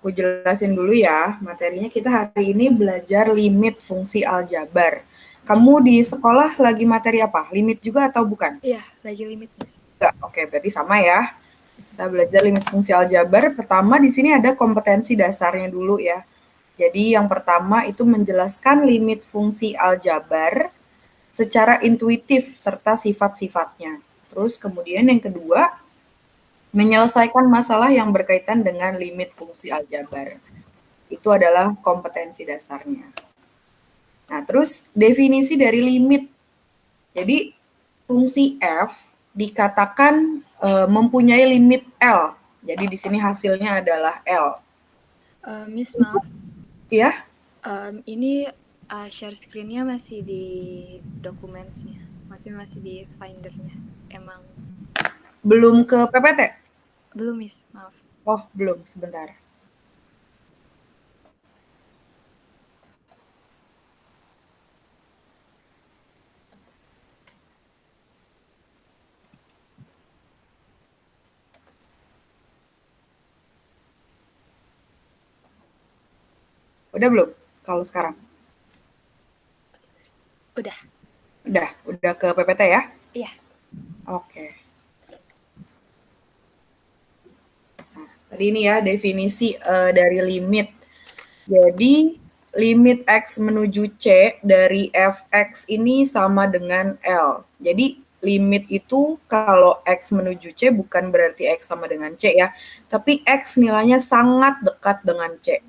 aku jelasin dulu ya materinya. Kita hari ini belajar limit fungsi aljabar. Kamu di sekolah lagi materi apa? Limit juga atau bukan? Iya, lagi limit, Miss. Enggak. Oke, berarti sama ya. Kita belajar limit fungsi aljabar. Pertama di sini ada kompetensi dasarnya dulu ya. Jadi yang pertama itu menjelaskan limit fungsi aljabar secara intuitif serta sifat-sifatnya. Terus kemudian yang kedua, menyelesaikan masalah yang berkaitan dengan limit fungsi aljabar. Itu adalah kompetensi dasarnya. Nah, terus definisi dari limit. Jadi fungsi f dikatakan mempunyai limit L. Jadi di sini hasilnya adalah L. Miss, maaf. Ya? Ini share screen-nya masih di documents-nya. Masih di Finder-nya. Emang Belum ke PPT? belum, Miss. Maaf. Oh, belum. Sebentar. Udah belum? Kalau sekarang? Udah. Udah ke PPT ya? Iya. Oke. Nah, tadi ini ya definisi dari limit. Jadi limit X menuju C dari Fx ini sama dengan L. Jadi limit itu kalau X menuju C bukan berarti X sama dengan C ya, tapi X nilainya sangat dekat dengan C.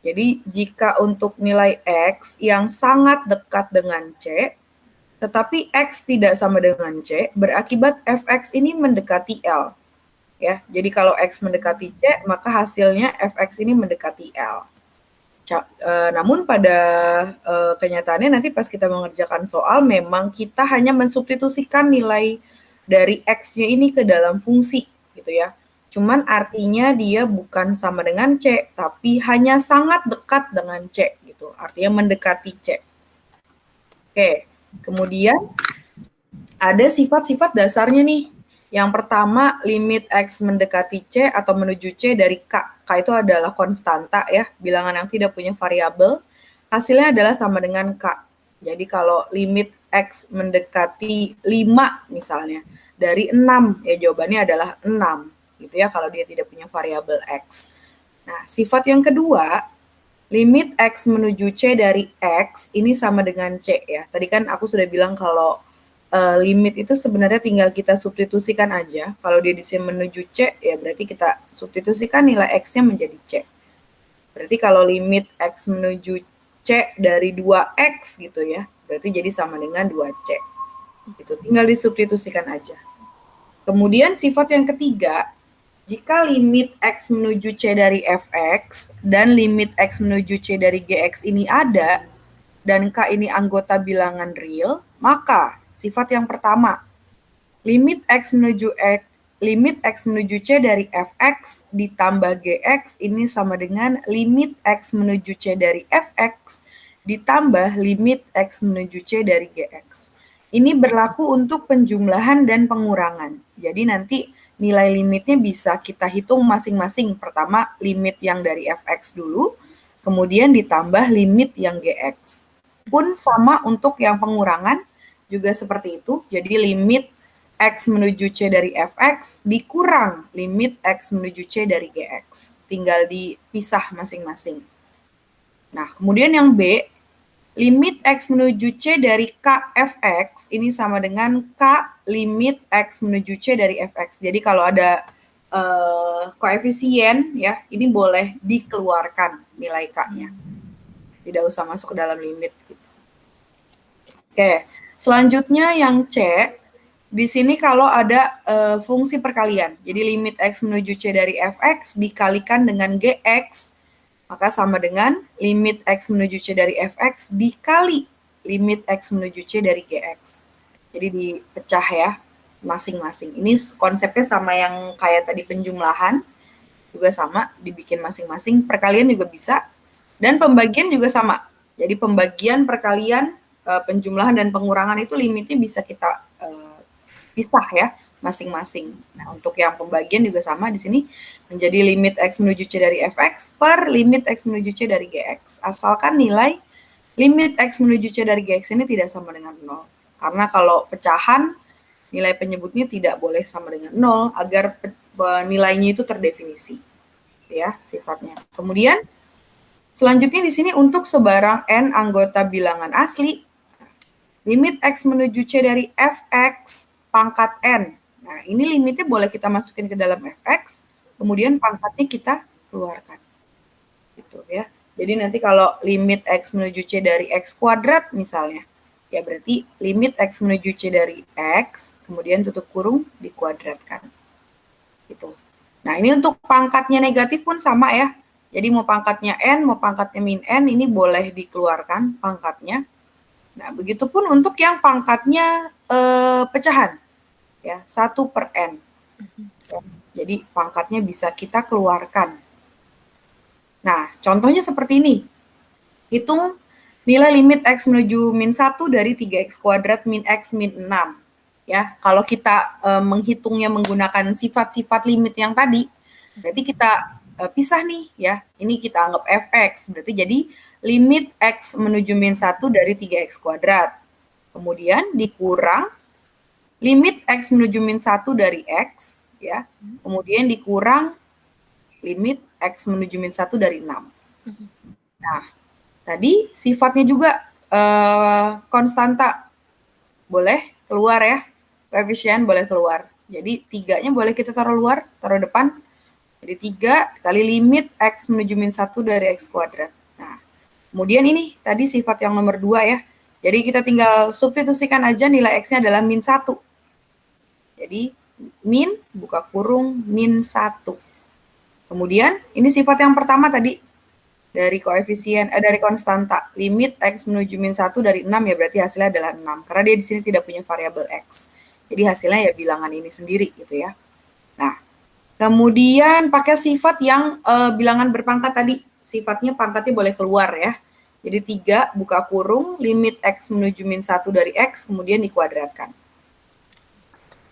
Jadi jika untuk nilai X yang sangat dekat dengan C, tetapi X tidak sama dengan C, berakibat Fx ini mendekati L. Ya, jadi kalau X mendekati C, maka hasilnya Fx ini mendekati L. Namun pada kenyataannya nanti pas kita mengerjakan soal, memang kita hanya mensubstitusikan nilai dari X-nya ini ke dalam fungsi, gitu ya. Cuman artinya dia bukan sama dengan C, tapi hanya sangat dekat dengan C, gitu. Artinya mendekati C. Oke, kemudian ada sifat-sifat dasarnya nih. Yang pertama, limit X mendekati C atau menuju C dari K. K itu adalah konstanta ya, bilangan yang tidak punya variabel. Hasilnya adalah sama dengan K. Jadi kalau limit X mendekati 5 misalnya, dari 6, ya jawabannya adalah 6. Gitu ya, kalau dia tidak punya variabel X. Nah, sifat yang kedua, limit X menuju C dari X ini sama dengan C ya. Tadi kan aku sudah bilang kalau limit itu sebenarnya tinggal kita substitusikan aja. Kalau dia di sini menuju C, ya berarti kita substitusikan nilai X-nya menjadi C. Berarti kalau limit X menuju C dari 2X gitu ya, berarti jadi sama dengan 2C. Itu tinggal disubstitusikan aja. Kemudian sifat yang ketiga, jika limit X menuju C dari Fx dan limit X menuju C dari Gx ini ada, dan K ini anggota bilangan real, maka sifat yang pertama, limit X menuju C dari Fx ditambah Gx ini sama dengan limit X menuju C dari Fx ditambah limit X menuju C dari Gx. Ini berlaku untuk penjumlahan dan pengurangan. Jadi nanti nilai limitnya bisa kita hitung masing-masing. Pertama, limit yang dari Fx dulu, kemudian ditambah limit yang Gx. Pun sama untuk yang pengurangan, juga seperti itu. Jadi limit X menuju C dari Fx dikurang limit X menuju C dari Gx. Tinggal dipisah masing-masing. Nah, kemudian yang B, limit X menuju C dari K Fx ini sama dengan K limit X menuju C dari Fx. Jadi kalau ada koefisien ya, ini boleh dikeluarkan nilai K-nya. Tidak usah masuk ke dalam limit. Gitu. Oke, selanjutnya yang C, di sini kalau ada fungsi perkalian, jadi limit X menuju C dari Fx dikalikan dengan Gx, maka sama dengan limit X menuju C dari Fx dikali limit X menuju C dari Gx. Jadi dipecah ya masing-masing. Ini konsepnya sama yang kayak tadi penjumlahan, juga sama, dibikin masing-masing. Perkalian juga bisa, dan pembagian juga sama. Jadi pembagian, perkalian, penjumlahan, dan pengurangan itu limitnya bisa kita pisah ya. masing-masing. Nah, untuk yang pembagian juga sama di sini menjadi limit X menuju C dari Fx per limit X menuju C dari Gx. Asalkan nilai limit X menuju C dari Gx ini tidak sama dengan 0. Karena kalau pecahan, nilai penyebutnya tidak boleh sama dengan 0 agar nilainya itu terdefinisi. Ya, sifatnya. Kemudian, selanjutnya di sini untuk sebarang n anggota bilangan asli, limit X menuju C dari Fx pangkat n. Nah, ini limitnya boleh kita masukin ke dalam Fx, kemudian pangkatnya kita keluarkan. Gitu ya. Jadi nanti kalau limit X menuju C dari X kuadrat misalnya, ya berarti limit X menuju C dari X, kemudian tutup kurung dikuadratkan. Gitu. Nah, ini untuk pangkatnya negatif pun sama ya. Jadi mau pangkatnya N, mau pangkatnya min N, ini boleh dikeluarkan pangkatnya. Nah, begitupun untuk yang pangkatnya pecahan. Ya, 1 per N. Ya, jadi pangkatnya bisa kita keluarkan. Nah, contohnya seperti ini. Hitung nilai limit X menuju min 1 dari 3X kuadrat min X min 6. Ya, kalau kita menghitungnya menggunakan sifat-sifat limit yang tadi, berarti kita pisah nih ya. Ini kita anggap Fx, berarti jadi limit X menuju min 1 dari 3X kuadrat. Kemudian dikurang limit X menuju min 1 dari X, ya. Kemudian dikurang limit X menuju min 1 dari 6. Nah, tadi sifatnya juga konstanta. Boleh keluar ya, koefisien boleh keluar. Jadi 3-nya boleh kita taruh luar, taruh depan. Jadi 3 kali limit X menuju min 1 dari X kuadrat. Nah, kemudian ini tadi sifat yang nomor 2 ya. Jadi kita tinggal substitusikan aja nilai X-nya adalah min 1. Jadi min, buka kurung, min 1. Kemudian ini sifat yang pertama tadi, dari koefisien, dari konstanta, limit X menuju min 1 dari 6 ya berarti hasilnya adalah 6. Karena dia di sini tidak punya variabel X. Jadi hasilnya ya bilangan ini sendiri gitu ya. Nah, kemudian pakai sifat yang bilangan berpangkat tadi. Sifatnya pangkatnya boleh keluar ya. Jadi 3 buka kurung, limit X menuju min 1 dari X, kemudian dikuadratkan.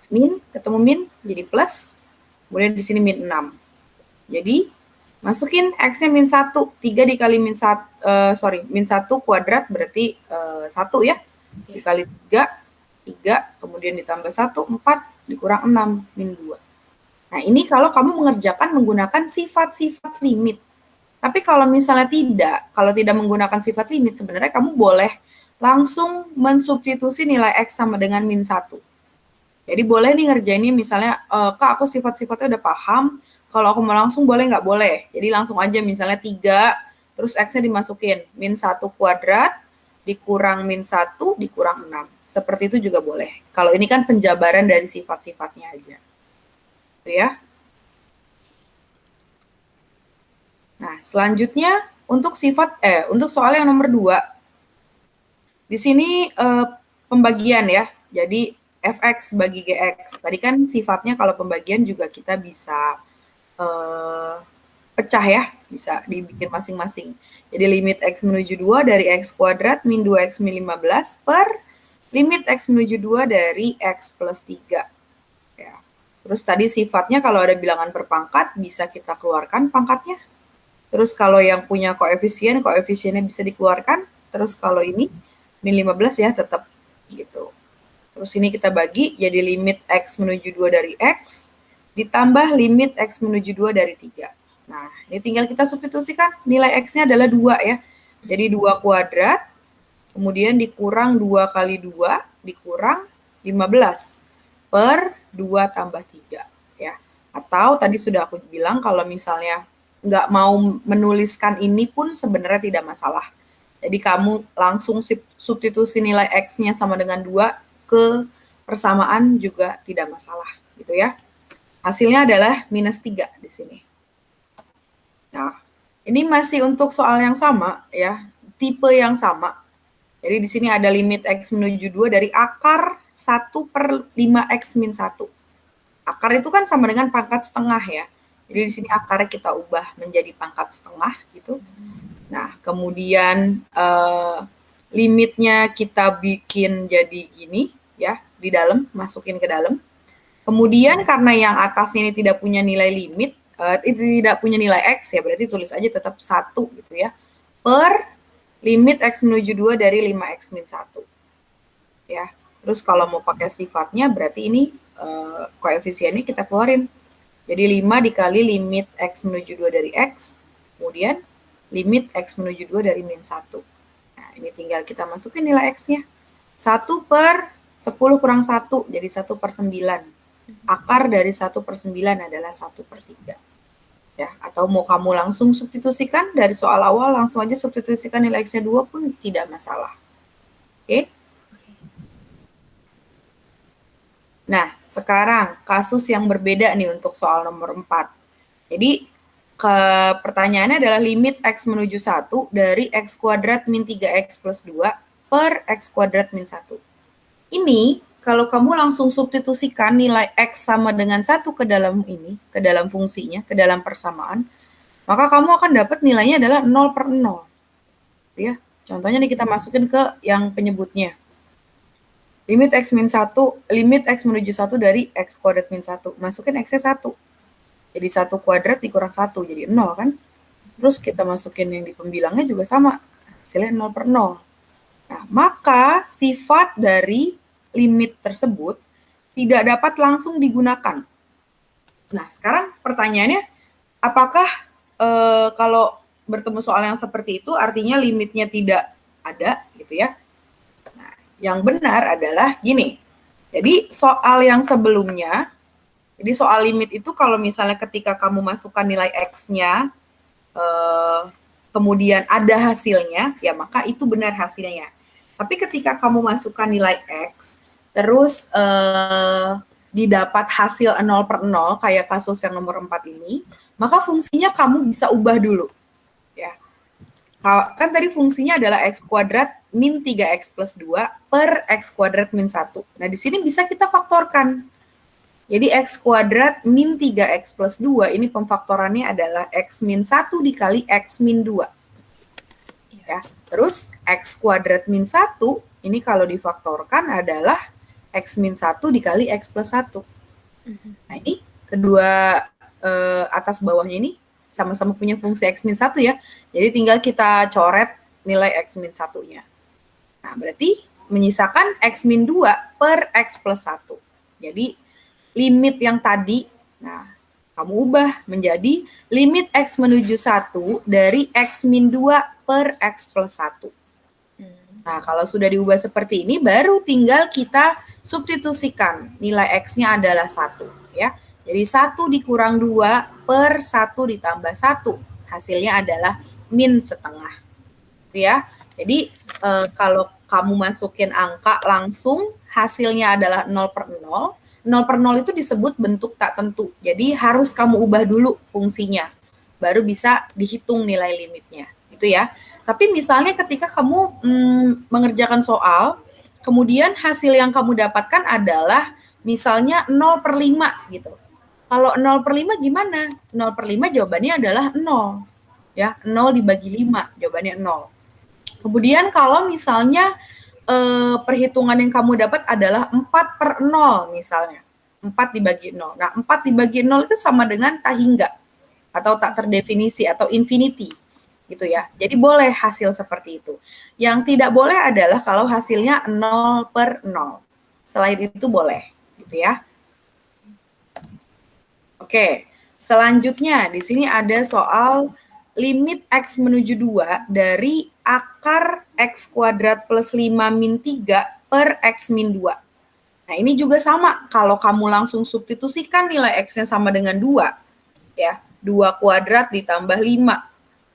Min, ketemu min, jadi plus. Kemudian di sini min 6. Jadi, masukin X-nya min 1. 3 dikali min 1, min 1 kuadrat berarti 1 ya. Dikali 3, 3, kemudian ditambah 1, 4, dikurang 6, min 2. Nah, ini kalau kamu mengerjakan menggunakan sifat-sifat limit. Tapi kalau misalnya tidak, kalau tidak menggunakan sifat limit, sebenarnya kamu boleh langsung mensubstitusi nilai X sama dengan min 1. Jadi boleh nih ngerjainnya misalnya, Kak aku sifat-sifatnya udah paham, kalau aku mau langsung boleh nggak? Boleh. Jadi langsung aja misalnya 3, terus X-nya dimasukin, min 1 kuadrat, dikurang min 1, dikurang 6. Seperti itu juga boleh. Kalau ini kan penjabaran dari sifat-sifatnya aja. Gitu ya. Nah, selanjutnya untuk untuk soal yang nomor 2. Di sini pembagian ya. Jadi Fx bagi Gx. Tadi kan sifatnya kalau pembagian juga kita bisa pecah ya, bisa dibikin masing-masing. Jadi limit X menuju 2 dari X kuadrat min 2X min 15 per limit X menuju 2 dari X plus 3. Ya. Terus tadi sifatnya kalau ada bilangan berpangkat bisa kita keluarkan pangkatnya. Terus kalau yang punya koefisien, koefisiennya bisa dikeluarkan. Terus kalau ini min 15 ya tetap gitu. Terus ini kita bagi jadi limit X menuju 2 dari X ditambah limit X menuju 2 dari 3. Nah, ini tinggal kita substitusikan. Nilai X-nya adalah 2 ya. Jadi 2 kuadrat, kemudian dikurang 2 kali 2, dikurang 15 per 2 tambah 3. Ya. Atau tadi sudah aku bilang kalau misalnya nggak mau menuliskan ini pun sebenarnya tidak masalah. Jadi kamu langsung substitusi nilai X-nya sama dengan 2 ke persamaan juga tidak masalah gitu ya. Hasilnya adalah minus 3 di sini. Nah, ini masih untuk soal yang sama ya, tipe yang sama. Jadi di sini ada limit X menuju 2 dari akar 1 per 5X min 1. Akar itu kan sama dengan pangkat setengah ya. Jadi di sini akarnya kita ubah menjadi pangkat setengah gitu. Nah, kemudian limitnya kita bikin jadi gini ya, di dalam, masukin ke dalam. Kemudian karena yang atasnya ini tidak punya nilai limit, tidak punya nilai X ya, berarti tulis aja tetap 1 gitu ya. Per limit X menuju 2 dari 5X min 1. Ya. Terus kalau mau pakai sifatnya berarti ini koefisiennya kita keluarin. Jadi 5 dikali limit X menuju 2 dari X, kemudian limit X menuju 2 dari min 1. Nah, ini tinggal kita masukin nilai X-nya. 1 per 10 kurang 1, jadi 1 per 9. Akar dari 1 per 9 adalah 1 per 3. Ya, atau mau kamu langsung substitusikan dari soal awal, langsung aja substitusikan nilai X-nya 2 pun tidak masalah. Oke? Nah, sekarang kasus yang berbeda nih untuk soal nomor 4. Jadi, pertanyaannya adalah limit X menuju 1 dari X kuadrat min 3X plus 2 per X kuadrat min 1. Ini kalau kamu langsung substitusikan nilai X sama dengan 1 ke dalam ini, ke dalam fungsinya, ke dalam persamaan, maka kamu akan dapat nilainya adalah 0 per 0. Ya. Contohnya nih kita masukin ke yang penyebutnya. Limit X min 1, limit X menuju 1 dari X kuadrat min 1. Masukin X-nya 1. Jadi 1 kuadrat dikurang 1, jadi 0 kan? Terus kita masukin yang di pembilangnya juga sama. Hasilnya 0 per 0. Nah, maka sifat dari limit tersebut tidak dapat langsung digunakan. Nah, sekarang pertanyaannya, apakah kalau bertemu soal yang seperti itu artinya limitnya tidak ada gitu ya? Nah, yang benar adalah gini. Jadi soal yang sebelumnya, jadi soal limit itu kalau misalnya ketika kamu masukkan nilai X-nya, kemudian ada hasilnya, ya maka itu benar hasilnya. Tapi ketika kamu masukkan nilai X, terus didapat hasil 0 per 0, kayak kasus yang nomor 4 ini, maka fungsinya kamu bisa ubah dulu. Ya. Kan tadi fungsinya adalah X kuadrat min 3X plus 2 per X kuadrat min 1. Nah, di sini bisa kita faktorkan. Jadi X kuadrat min 3X plus 2, ini pemfaktorannya adalah X min 1 dikali X min 2. Ya. Terus X kuadrat min 1, ini kalau difaktorkan adalah X min 1 dikali X plus 1. Nah, ini kedua atas bawahnya ini sama-sama punya fungsi X min 1 ya. Jadi tinggal kita coret nilai X min 1-nya. Nah, berarti menyisakan X min 2 per X plus 1. Jadi, limit yang tadi, nah, kamu ubah menjadi limit X menuju 1 dari X min 2 per X plus 1. Nah, kalau sudah diubah seperti ini, baru tinggal kita substitusikan. Nilai X-nya adalah 1. Ya. Jadi 1 dikurang 2 per 1 ditambah 1. Hasilnya adalah min setengah. Ya. Jadi, kalau kamu masukin angka langsung, hasilnya adalah 0 per 0. 0 per 0 itu disebut bentuk tak tentu. Jadi, harus kamu ubah dulu fungsinya. Baru bisa dihitung nilai limitnya. Itu ya. Tapi misalnya ketika kamu mengerjakan soal, kemudian hasil yang kamu dapatkan adalah misalnya 0 per 5 gitu. Kalau 0 per 5 gimana? 0 per 5 jawabannya adalah 0. Ya, 0 dibagi 5, jawabannya 0. Kemudian kalau misalnya perhitungan yang kamu dapat adalah 4 per 0 misalnya. 4 dibagi 0. Nah, 4 dibagi 0 itu sama dengan tak hingga atau tak terdefinisi atau infinity. Gitu ya. Jadi boleh hasil seperti itu. Yang tidak boleh adalah kalau hasilnya 0 per 0. Selain itu boleh, gitu ya. Oke, selanjutnya di sini ada soal limit X menuju 2 dari akar X kuadrat plus 5 min 3 per X min 2. Nah, ini juga sama. Kalau kamu langsung substitusikan nilai X-nya sama dengan 2, ya, 2 kuadrat ditambah 5.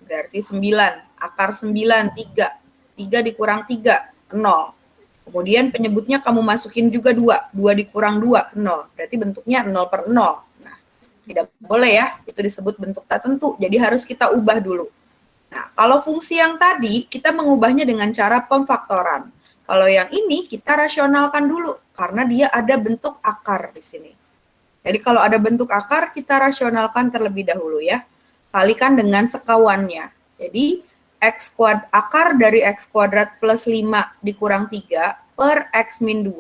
Berarti 9, akar 9, 3. 3 dikurang 3, 0. Kemudian penyebutnya kamu masukin juga 2. 2 dikurang 2, 0. Berarti bentuknya 0 per 0. Nah, tidak boleh ya, itu disebut bentuk tak tentu. Jadi harus kita ubah dulu. Nah, kalau fungsi yang tadi, kita mengubahnya dengan cara pemfaktoran. Kalau yang ini, kita rasionalkan dulu, karena dia ada bentuk akar di sini. Jadi kalau ada bentuk akar, kita rasionalkan terlebih dahulu ya. Kalikan dengan sekawannya. Jadi, akar dari X kuadrat plus 5 dikurang 3 per X min 2.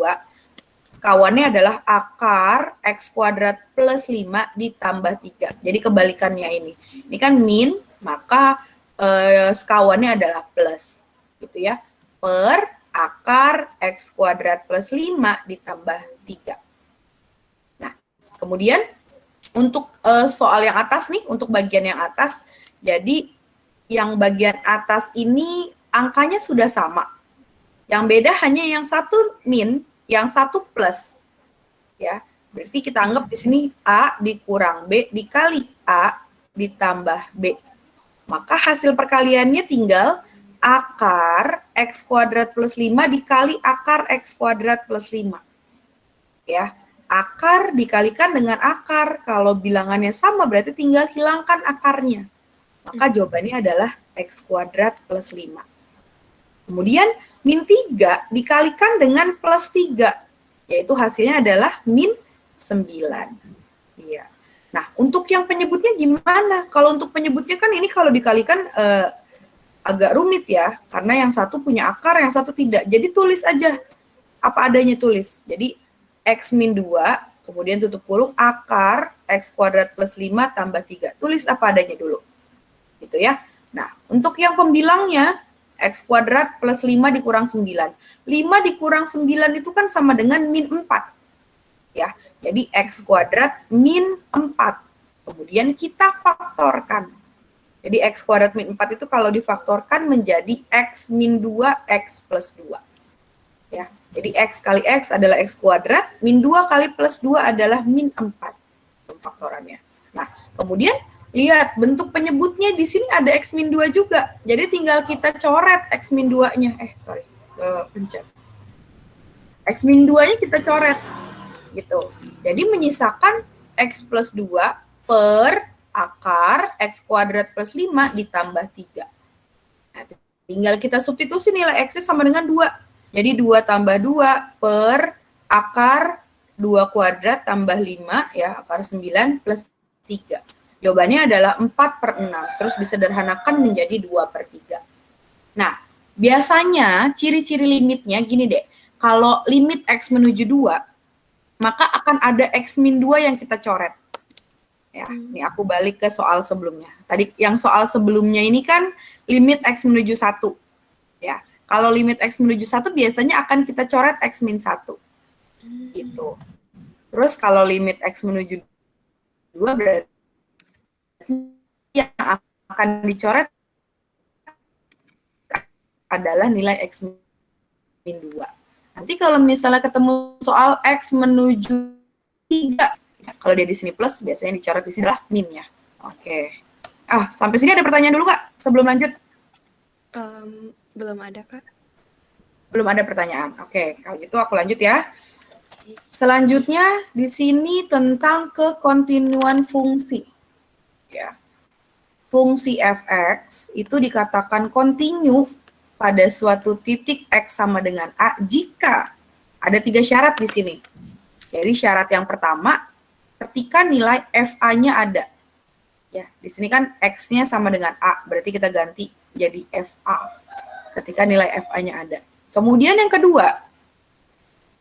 sekawannya adalah akar X kuadrat plus 5 ditambah 3. Jadi kebalikannya ini. Ini kan min, maka sekawannya adalah plus. Gitu ya. Per akar X kuadrat plus 5 ditambah 3. Nah, kemudian untuk soal yang atas nih, untuk bagian yang atas, jadi yang bagian atas ini angkanya sudah sama. Yang beda hanya yang satu min, yang satu plus. Ya, berarti kita anggap di sini A dikurang B dikali A ditambah B. Maka hasil perkaliannya tinggal akar X kuadrat plus 5 dikali akar X kuadrat plus 5. Ya, akar dikalikan dengan akar. Kalau bilangannya sama berarti tinggal hilangkan akarnya. Maka jawabannya adalah X kuadrat plus 5. Kemudian min 3 dikalikan dengan plus 3, yaitu hasilnya adalah min 9. Iya. Nah, untuk yang penyebutnya gimana? Kalau untuk penyebutnya kan ini kalau dikalikan agak rumit ya, karena yang satu punya akar, yang satu tidak. Jadi tulis aja apa adanya tulis. Jadi X min 2, kemudian tutup kurung akar X kuadrat plus 5 tambah 3. Tulis apa adanya dulu. Gitu ya. Nah, untuk yang pembilangnya, X kuadrat plus 5 dikurang 9. 5 dikurang 9 itu kan sama dengan min 4. Ya, jadi X kuadrat min 4. Kemudian kita faktorkan. Jadi X kuadrat min 4 itu kalau difaktorkan menjadi X min 2 X plus 2. Ya, jadi X kali X adalah X kuadrat, min 2 kali plus 2 adalah min 4. Faktorannya. Nah, kemudian lihat bentuk penyebutnya di sini ada X min 2 juga. Jadi tinggal kita coret X min 2-nya. Pencet. X min 2-nya kita coret. Gitu. Jadi menyisakan X plus 2 per akar X kuadrat plus 5 ditambah 3. Nah, tinggal kita substitusi nilai X-nya sama dengan 2. Jadi 2 tambah 2 per akar 2 kuadrat tambah 5, ya, akar 9 plus 3. Jawabannya adalah 4 per 6, terus disederhanakan menjadi 2 per 3. Nah, biasanya ciri-ciri limitnya gini deh, kalau limit X menuju 2, maka akan ada X min 2 yang kita coret. Ya, ini aku balik ke soal sebelumnya. Tadi yang soal sebelumnya ini kan limit X menuju 1. Ya, kalau limit X menuju 1 biasanya akan kita coret X min 1. Gitu. Terus kalau limit X menuju 2 berarti yang akan dicoret adalah nilai X min 2. Nanti kalau misalnya ketemu soal X menuju 3, kalau dia di sini plus, biasanya dicoret di sini adalah min-nya. Oke. Sampai sini ada pertanyaan dulu, Kak? Sebelum lanjut? Belum ada, Kak. Belum ada pertanyaan. Oke, kalau gitu aku lanjut ya. Selanjutnya, di sini tentang kekontinuan fungsi. Ya. Fungsi fx itu dikatakan kontinu pada suatu titik x sama dengan a jika ada 3 syarat di sini. Jadi syarat yang pertama, ketika nilai fa-nya ada. Ya, di sini kan x-nya sama dengan a, berarti kita ganti jadi fa. Ketika nilai fa-nya ada. Kemudian yang kedua,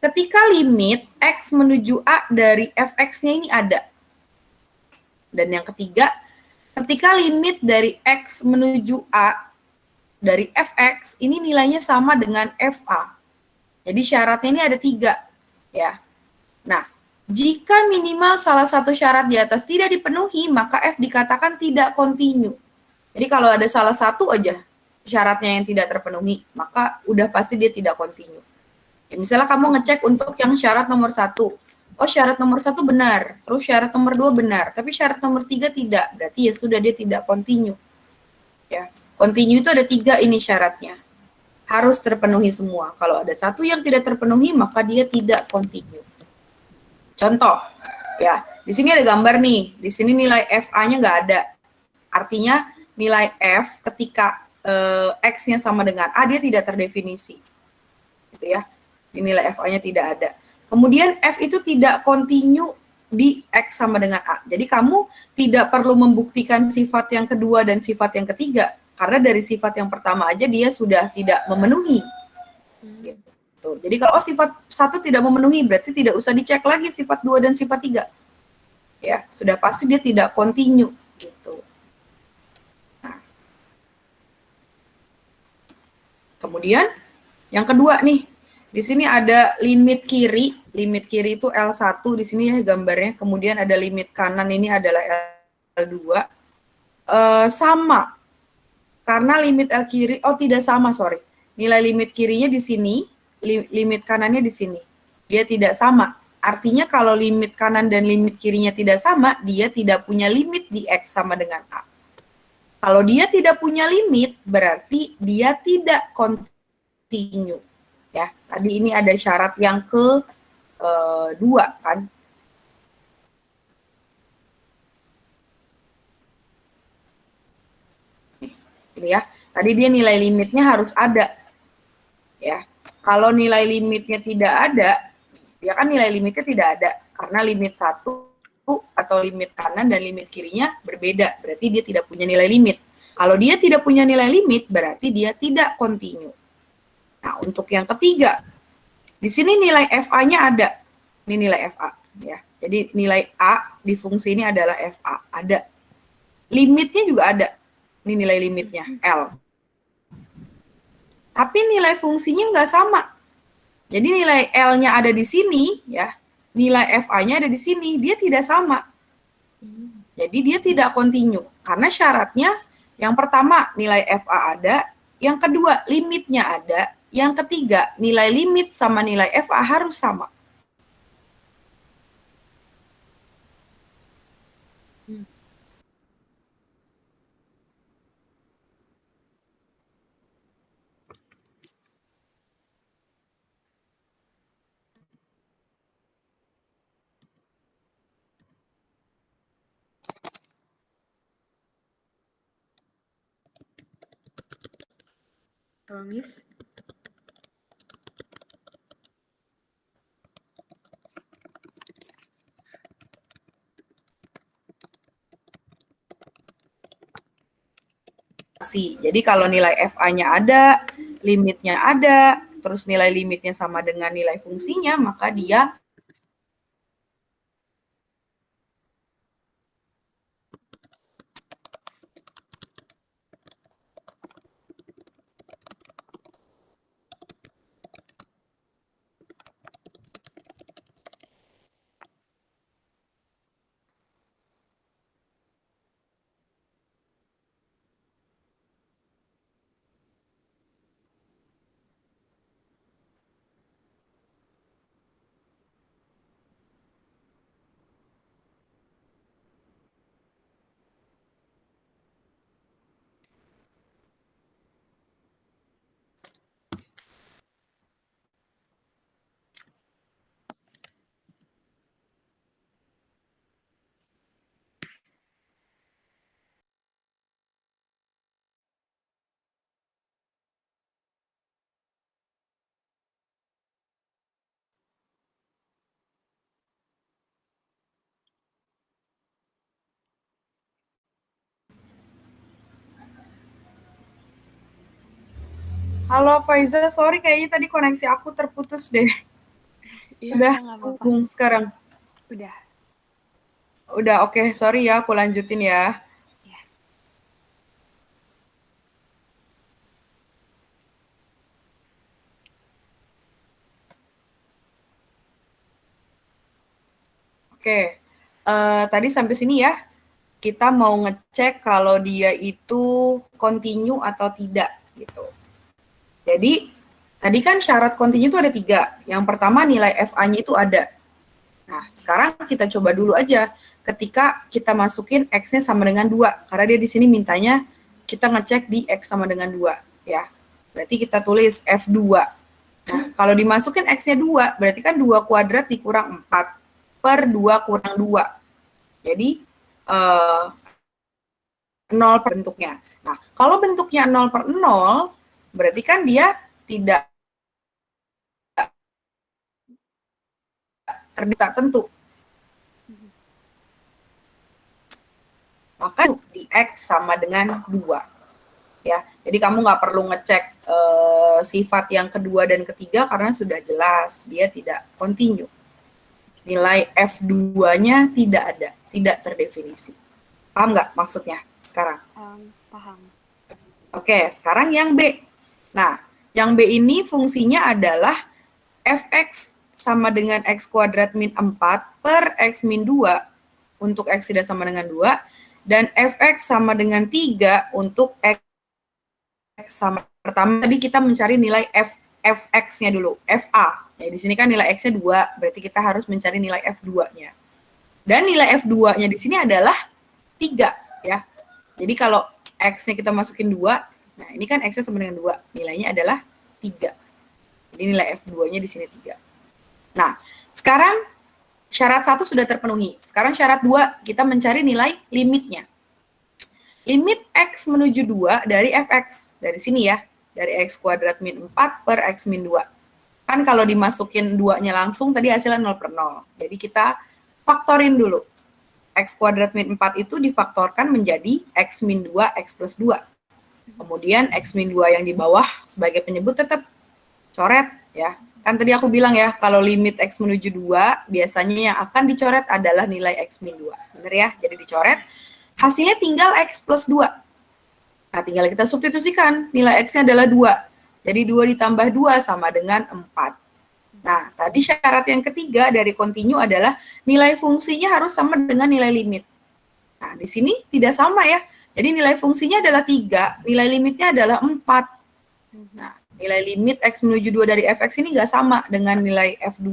ketika limit x menuju a dari fx-nya ini ada. Dan yang ketiga, ketika limit dari x menuju a dari fx ini nilainya sama dengan fa. Jadi syaratnya ini ada 3. Ya. Nah, jika minimal salah satu syarat di atas tidak dipenuhi, maka f dikatakan tidak kontinu. Jadi kalau ada salah satu aja syaratnya yang tidak terpenuhi, maka udah pasti dia tidak kontinu. Ya, misalnya kamu ngecek untuk yang syarat nomor 1. Oh, syarat nomor 1 benar, terus syarat nomor 2 benar, tapi syarat nomor 3 tidak, berarti ya sudah dia tidak kontinu. Ya, kontinu itu ada 3 ini syaratnya. Harus terpenuhi semua. Kalau ada satu yang tidak terpenuhi, maka dia tidak kontinu. Contoh, ya, di sini ada gambar nih, di sini nilai FA-nya nggak ada. Artinya nilai F ketika X-nya sama dengan A, dia tidak terdefinisi. Gitu ya, nilai FA-nya tidak ada. Kemudian F itu tidak kontinu di X sama dengan A. Jadi kamu tidak perlu membuktikan sifat yang kedua dan sifat yang ketiga. Karena dari sifat yang pertama aja dia sudah tidak memenuhi. Gitu. Gitu. Jadi kalau sifat 1 tidak memenuhi, berarti tidak usah dicek lagi sifat 2 dan sifat 3. Ya, sudah pasti dia tidak continue gitu. Nah, kemudian yang kedua nih, di sini ada limit kiri. Limit kiri itu L1 di sini ya gambarnya. Kemudian ada limit kanan ini adalah L2. Sama. Karena limit L kiri, oh tidak sama, sorry. Nilai limit kirinya di sini, limit kanannya di sini. Dia tidak sama. Artinya kalau limit kanan dan limit kirinya tidak sama, dia tidak punya limit di X sama dengan A. Kalau dia tidak punya limit, berarti dia tidak continue. Ya, tadi ini ada syarat yang kedua kan. Ini ya, tadi dia nilai limitnya harus ada. Ya, kalau nilai limitnya tidak ada, ya kan nilai limitnya tidak ada karena limit 1 atau limit kanan dan limit kirinya berbeda, berarti dia tidak punya nilai limit. Kalau dia tidak punya nilai limit, berarti dia tidak continue. Nah, untuk yang ketiga, di sini nilai FA-nya ada. Ini nilai FA ya. Jadi nilai A di fungsi ini adalah FA, ada. Limitnya juga ada. Ini nilai limitnya L. Tapi nilai fungsinya nggak sama. Jadi nilai L-nya ada di sini, ya, nilai FA-nya ada di sini, dia tidak sama. Jadi dia tidak continue. Karena syaratnya, yang pertama nilai FA ada, yang kedua limitnya ada, yang ketiga nilai limit sama nilai FA harus sama. Halo, Miss. Jadi kalau nilai FA-nya ada, limitnya ada, terus nilai limitnya sama dengan nilai fungsinya, maka dia halo Faiza, sorry kayaknya tadi koneksi aku terputus deh. Iya, Udah, nggak apa-apa. sekarang. Udah. Udah, oke, sorry ya, aku lanjutin ya. Ya. Oke, tadi sampai sini ya. Kita mau ngecek kalau dia itu continue atau tidak gitu. Jadi tadi kan syarat continue itu ada 3. Yang pertama nilai FA-nya itu ada. Nah, sekarang kita coba dulu aja ketika kita masukin X-nya sama dengan 2. Karena dia di sini mintanya kita ngecek di X sama dengan 2 ya. Berarti kita tulis F2. Nah, kalau dimasukin X-nya 2, berarti kan 2 kuadrat dikurang 4 per 2 kurang 2. Jadi 0 per bentuknya. Nah, kalau bentuknya 0 per 0, berarti kan dia tidak tentu. Maka di X sama dengan 2. ya. Jadi kamu nggak perlu ngecek sifat yang kedua dan ketiga karena sudah jelas dia tidak kontinu. Nilai F2-nya tidak ada, tidak terdefinisi. Paham nggak maksudnya sekarang? Paham. Oke, sekarang yang B. Nah, yang B ini fungsinya adalah fx sama dengan x kuadrat min 4 per x min 2 untuk x tidak sama dengan 2, dan fx sama dengan 3 untuk x sama. Pertama tadi kita mencari nilai fx-nya dulu, fa. Ya, di sini kan nilai x-nya 2, berarti kita harus mencari nilai f2-nya. Dan nilai f2-nya di sini adalah 3, ya. Jadi kalau x-nya kita masukin 2, nah ini kan x-nya sama dengan 2, nilainya adalah 3. Jadi nilai f2-nya di sini 3. Nah, sekarang syarat 1 sudah terpenuhi. Sekarang syarat 2, kita mencari nilai limitnya. Limit x menuju 2 dari fx, dari sini ya, dari x kuadrat min 4 per x min 2. Kan kalau dimasukin 2-nya langsung, tadi hasilnya 0 per 0. Jadi kita faktorin dulu. X kuadrat min 4 itu difaktorkan menjadi x min 2, x plus 2. Kemudian x min 2 yang di bawah sebagai penyebut tetap coret ya. Kan tadi aku bilang ya, kalau limit x menuju 2, biasanya yang akan dicoret adalah nilai x min 2. Bener ya? Jadi dicoret. Hasilnya tinggal x plus 2. Nah, tinggal kita substitusikan. Nilai x-nya adalah 2. Jadi 2 ditambah 2 sama dengan 4. Nah, tadi syarat yang ketiga dari kontinu adalah nilai fungsinya harus sama dengan nilai limit. Nah, di sini tidak sama ya. Jadi nilai fungsinya adalah 3, nilai limitnya adalah 4. Nah, nilai limit x menuju 2 dari fx ini nggak sama dengan nilai f2.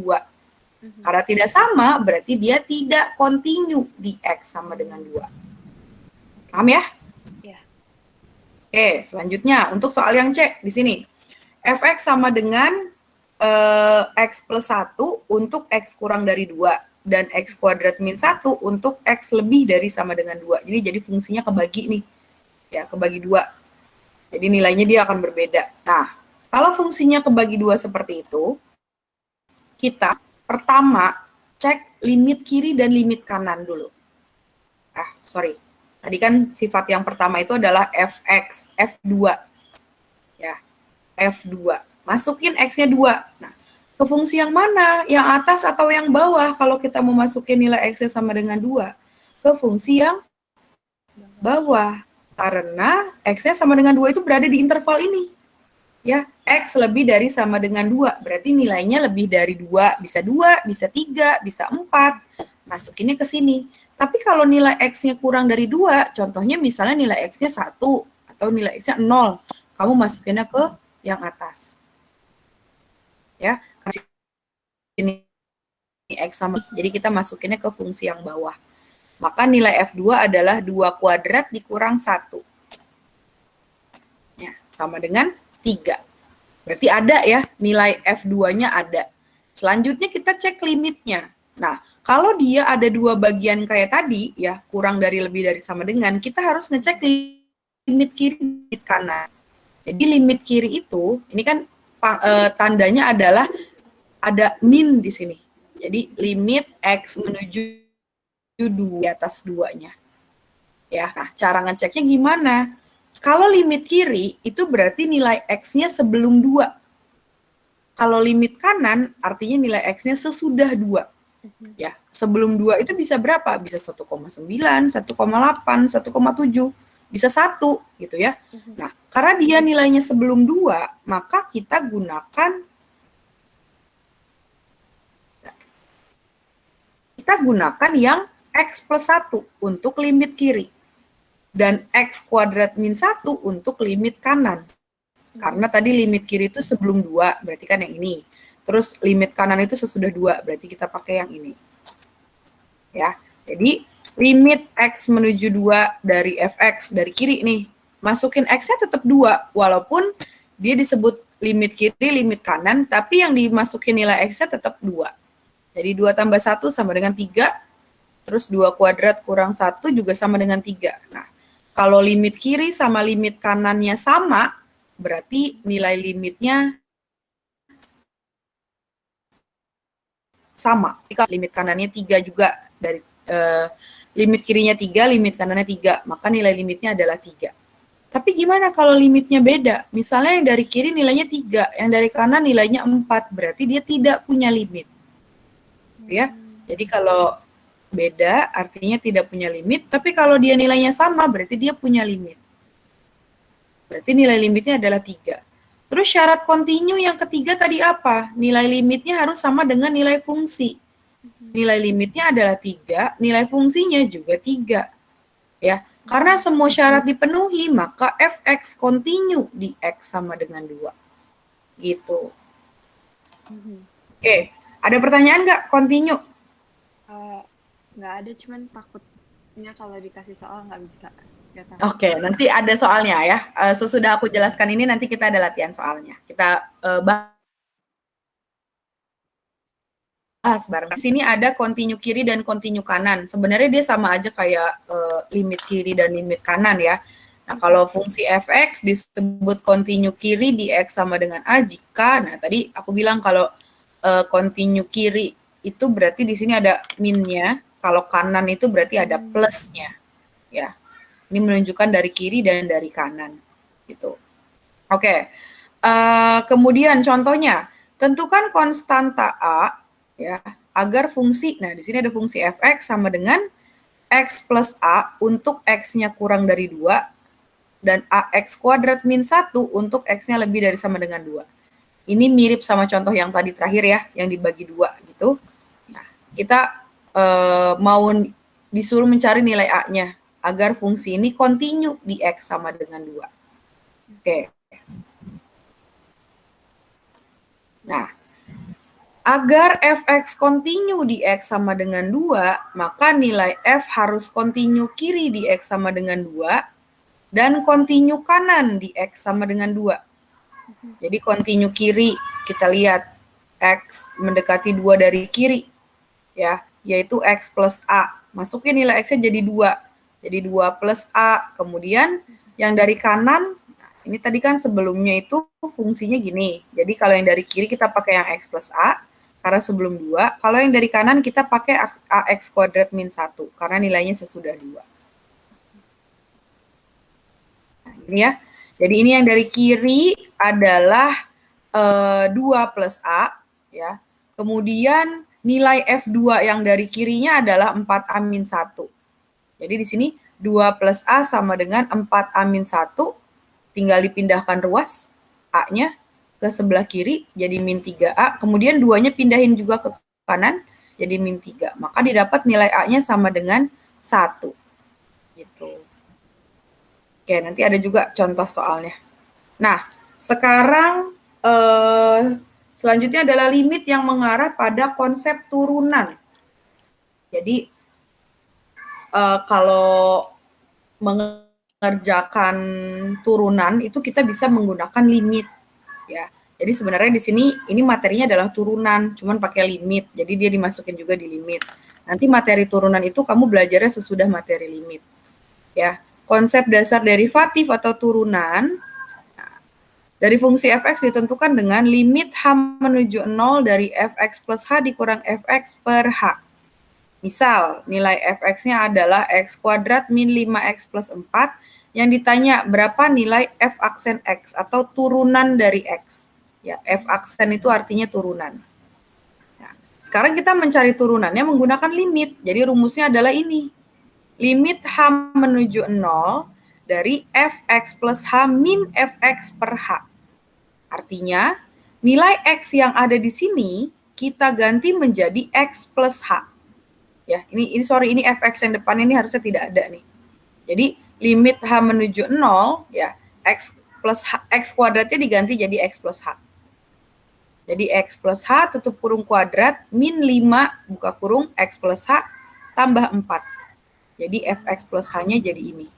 Karena tidak sama, berarti dia tidak kontinu di x sama dengan 2. Paham ya? Ya. Oke, selanjutnya untuk soal yang C di sini. Fx sama dengan x plus 1 untuk x kurang dari 2 dan x kuadrat min 1 untuk x lebih dari sama dengan 2. Jadi fungsinya kebagi nih. Ya, kebagi 2. Jadi nilainya dia akan berbeda. Nah, kalau fungsinya kebagi 2 seperti itu, kita pertama cek limit kiri dan limit kanan dulu. Tadi kan sifat yang pertama itu adalah fx, f2. Ya, f2. Masukin x-nya 2. Nah, ke fungsi yang mana? Yang atas atau yang bawah kalau kita mau masukin nilai x-nya sama dengan 2? Ke fungsi yang bawah. Karena x-nya sama dengan 2 itu berada di interval ini. Ya, x lebih dari sama dengan 2. Berarti nilainya lebih dari 2. Bisa 2, bisa 3, bisa 4. Masukinnya ke sini. Tapi kalau nilai x-nya kurang dari 2, contohnya misalnya nilai x-nya 1 atau nilai x-nya 0, kamu masukinnya ke yang atas. Ya, ini x sama, jadi kita masukinnya ke fungsi yang bawah. Maka nilai f2 adalah 2 kuadrat dikurang 1. Ya, sama dengan 3. Berarti ada ya, nilai f2-nya ada. Selanjutnya kita cek limitnya. Nah, kalau dia ada 2 bagian kayak tadi, ya kurang dari, lebih dari, sama dengan, kita harus ngecek limit kiri, limit kanan. Jadi limit kiri itu, ini kan tandanya adalah ada min di sini. Jadi limit x menuju 2 di atas 2-nya. Ya, nah cara ngeceknya gimana? Kalau limit kiri itu berarti nilai x-nya sebelum 2. Kalau limit kanan artinya nilai x-nya sesudah 2. Ya, sebelum 2 itu bisa berapa? Bisa 1,9, 1,8, 1,7, bisa 1 gitu ya. Nah, karena dia nilainya sebelum 2, maka kita gunakan yang x plus 1 untuk limit kiri. Dan x kuadrat min 1 untuk limit kanan. Karena tadi limit kiri itu sebelum 2, berarti kan yang ini. Terus limit kanan itu sesudah 2, berarti kita pakai yang ini. Ya, jadi limit x menuju 2 dari fx, dari kiri nih. Masukin x-nya tetap 2, walaupun dia disebut limit kiri, limit kanan, tapi yang dimasukin nilai x-nya tetap 2. Jadi 2 tambah 1 sama dengan 3, terus 2 kuadrat kurang 1 juga sama dengan 3. Nah, kalau limit kiri sama limit kanannya sama, berarti nilai limitnya sama. Jika limit kanannya 3 juga, dari limit kirinya 3, limit kanannya 3, maka nilai limitnya adalah 3. Tapi gimana kalau limitnya beda? Misalnya yang dari kiri nilainya 3, yang dari kanan nilainya 4, berarti dia tidak punya limit. Ya. Jadi kalau beda artinya tidak punya limit, tapi kalau dia nilainya sama berarti dia punya limit. Berarti nilai limitnya adalah 3. Terus syarat kontinu yang ketiga tadi apa? Nilai limitnya harus sama dengan nilai fungsi. Nilai limitnya adalah 3, nilai fungsinya juga 3. Ya, karena semua syarat dipenuhi, maka fx kontinu di x sama dengan 2. Gitu. Oke, ada pertanyaan nggak kontinu? Nggak ada, cuman takutnya kalau dikasih soal nggak bisa. Oke, nanti ada soalnya ya. Sesudah aku jelaskan ini, nanti kita ada latihan soalnya. Kita bahas bareng. Di sini ada kontinu kiri dan kontinu kanan. Sebenarnya dia sama aja kayak limit kiri dan limit kanan ya. Nah, kalau fungsi fx disebut kontinu kiri di x sama dengan a jika, nah tadi aku bilang kalau kontinu kiri itu berarti di sini ada minnya, kalau kanan itu berarti ada plusnya. Ya. Ini menunjukkan dari kiri dan dari kanan. Gitu. Oke. Kemudian contohnya, tentukan konstanta A ya agar fungsi, nah di sini ada fungsi fx sama dengan x plus a untuk x-nya kurang dari 2 dan ax kuadrat min 1 untuk x-nya lebih dari sama dengan 2. Ini mirip sama contoh yang tadi terakhir ya, yang dibagi 2 gitu. Nah, kita mau disuruh mencari nilai a-nya agar fungsi ini kontinu di x sama dengan 2. Oke. Nah, agar fx kontinu di x sama dengan 2, maka nilai f harus kontinu kiri di x sama dengan 2 dan kontinu kanan di x sama dengan 2. Jadi kontinu kiri, kita lihat x mendekati 2 dari kiri, ya, yaitu x plus a. Masukin nilai x-nya jadi 2. Jadi 2 plus a. Kemudian yang dari kanan, ini tadi kan sebelumnya itu fungsinya gini. Jadi kalau yang dari kiri kita pakai yang x plus a, karena sebelum 2. Kalau yang dari kanan kita pakai ax kuadrat min 1, karena nilainya sesudah 2. Nah, ini ya. Jadi ini yang dari kiri adalah 2 plus a. Ya. Kemudian nilai F2 yang dari kirinya adalah 4A min 1. Jadi di sini 2 plus A sama dengan 4A min 1. Tinggal dipindahkan ruas A-nya ke sebelah kiri jadi min 3A. Kemudian 2-nya pindahin juga ke kanan jadi min 3. Maka didapat nilai A-nya sama dengan 1. Gitu. Oke, nanti ada juga contoh soalnya. Nah, sekarang selanjutnya adalah limit yang mengarah pada konsep turunan. Jadi kalau mengerjakan turunan itu kita bisa menggunakan limit ya. Jadi sebenarnya di sini ini materinya adalah turunan, cuman pakai limit. Jadi dia dimasukin juga di limit. Nanti materi turunan itu kamu belajarnya sesudah materi limit. Ya. Konsep dasar derivatif atau turunan dari fungsi fx ditentukan dengan limit h menuju 0 dari fx plus h dikurang fx per h. Misal, nilai fx-nya adalah x kuadrat min 5x plus 4, yang ditanya berapa nilai f aksen x atau turunan dari x. Ya, f aksen itu artinya turunan. Nah, sekarang kita mencari turunannya menggunakan limit. Jadi rumusnya adalah ini. Limit h menuju 0 dari fx plus h min fx per h. Artinya, nilai x yang ada di sini kita ganti menjadi x plus h. Ya, ini fx yang depan ini harusnya tidak ada nih. Jadi limit h menuju 0 ya, x plus h, x kuadratnya diganti jadi x plus h. Jadi x plus h tutup kurung kuadrat min 5 buka kurung x plus h tambah 4. Jadi fx plus h-nya jadi ini.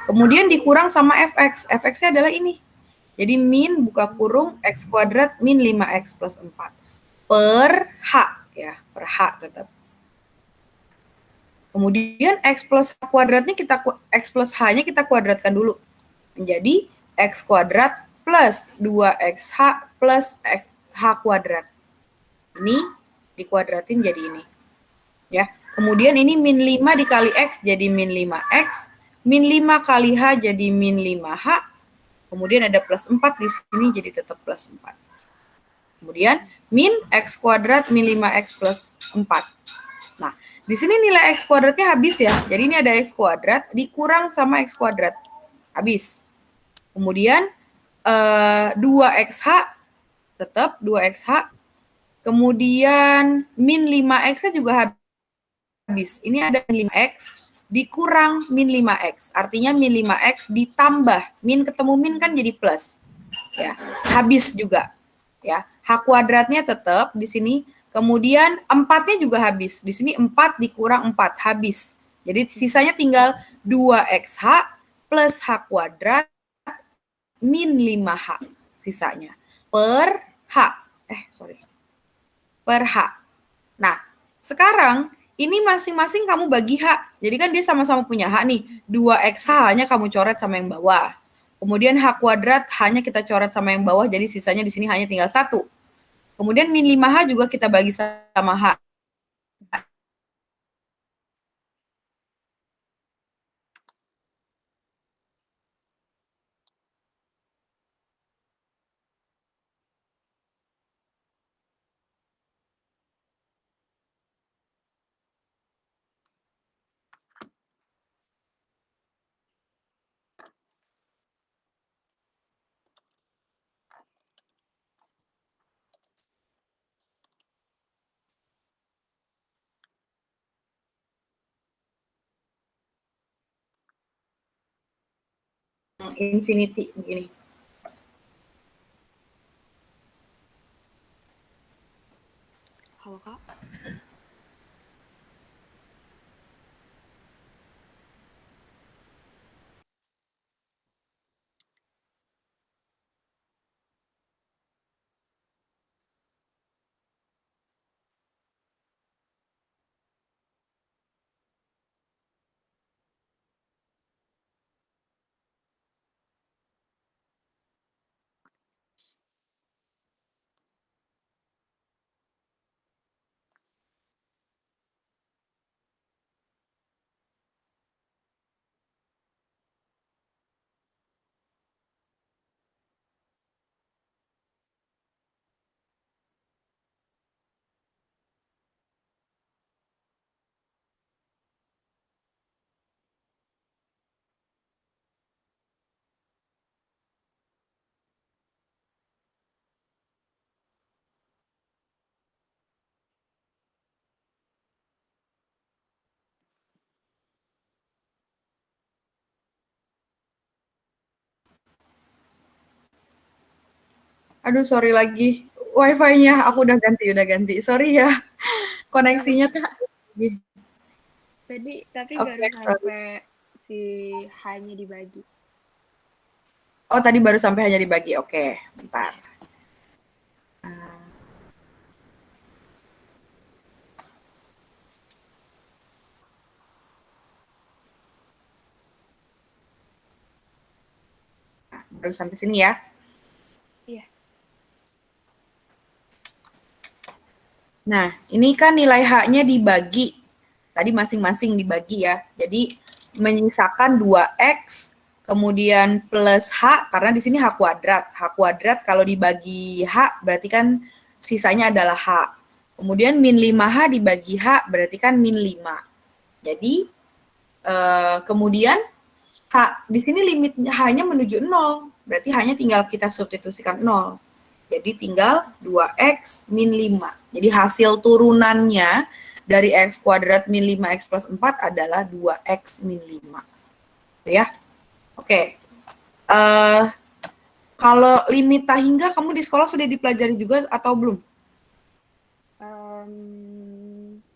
Kemudian dikurang sama fx. Fx-nya adalah ini. Jadi min buka kurung x kuadrat min 5x plus 4 per h ya, per h tetap. Kemudian x plus h kuadratnya x plus h-nya kita kuadratkan dulu. Menjadi x kuadrat plus 2xh plus h kuadrat. Ini dikuadratin jadi ini. Ya. Kemudian ini min 5 dikali x jadi min 5x min 5 kali H jadi min 5H, kemudian ada plus 4 di sini jadi tetap plus 4. Kemudian min X kuadrat min 5X plus 4. Nah, di sini nilai X kuadratnya habis ya. Jadi ini ada X kuadrat dikurang sama X kuadrat. Habis. Kemudian 2XH tetap 2XH. Kemudian min 5X-nya juga habis. Ini ada min 5X dikurang min 5X. Artinya min 5X ditambah. Min ketemu min kan jadi plus. Ya, habis juga. Ya, H kuadratnya tetap di sini. Kemudian 4-nya juga habis. Di sini 4 dikurang 4, habis. Jadi sisanya tinggal 2XH plus H kuadrat min 5H sisanya. Per H. Per H. Nah, sekarang ini masing-masing kamu bagi H. Jadi kan dia sama-sama punya H nih. 2XH hanya kamu coret sama yang bawah. Kemudian H kuadrat hanya kita coret sama yang bawah, jadi sisanya di sini hanya tinggal 1. Kemudian min 5H juga kita bagi sama H. Infinity begini. Halo Kak. Aduh, sorry lagi. Wi-Fi-nya aku udah ganti. Sorry ya. Nggak Koneksinya apa-apa Kak. Tapi baru Oke, sorry. sampai si H-nya dibagi. Oh, tadi baru sampai hanya dibagi. Oke, bentar. Baru sampai sini ya. Iya. Nah, ini kan nilai H-nya dibagi. Tadi masing-masing dibagi ya. Jadi menyisakan 2X, kemudian plus H, karena di sini H kuadrat. H kuadrat kalau dibagi H, berarti kan sisanya adalah H. Kemudian min 5H dibagi H, berarti kan min 5. Jadi, kemudian H, di sini limit H-nya menuju 0. Berarti hanya tinggal kita substitusikan 0. Jadi tinggal 2X min 5. Jadi hasil turunannya dari X kuadrat min 5X plus 4 adalah 2X min 5. Gitu ya. Oke. Kalau limit tak hingga kamu di sekolah sudah dipelajari juga atau belum?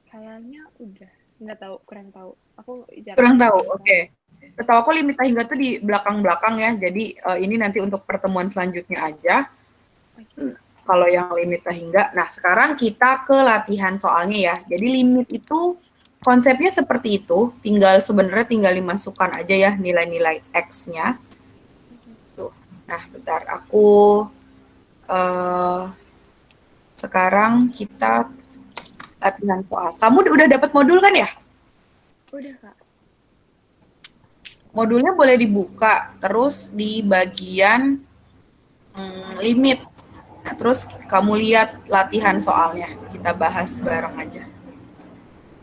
Kayaknya udah. Nggak tahu, kurang tahu. Aku Kurang jarang tahu, di oke. kelas. Setahu aku limit tak hingga tuh di belakang-belakang ya. Jadi ini nanti untuk pertemuan selanjutnya aja. Kalau yang limit hingga. Nah, sekarang kita ke latihan soalnya ya. Jadi limit itu konsepnya seperti itu, sebenarnya tinggal dimasukkan aja ya nilai-nilai X-nya. Tuh. Nah, bentar aku sekarang kita latihan soal. Kamu udah dapat modul kan ya? Udah Kak. Modulnya boleh dibuka, terus di bagian limit. Nah, terus kamu lihat latihan soalnya. Kita bahas bareng aja. Oke.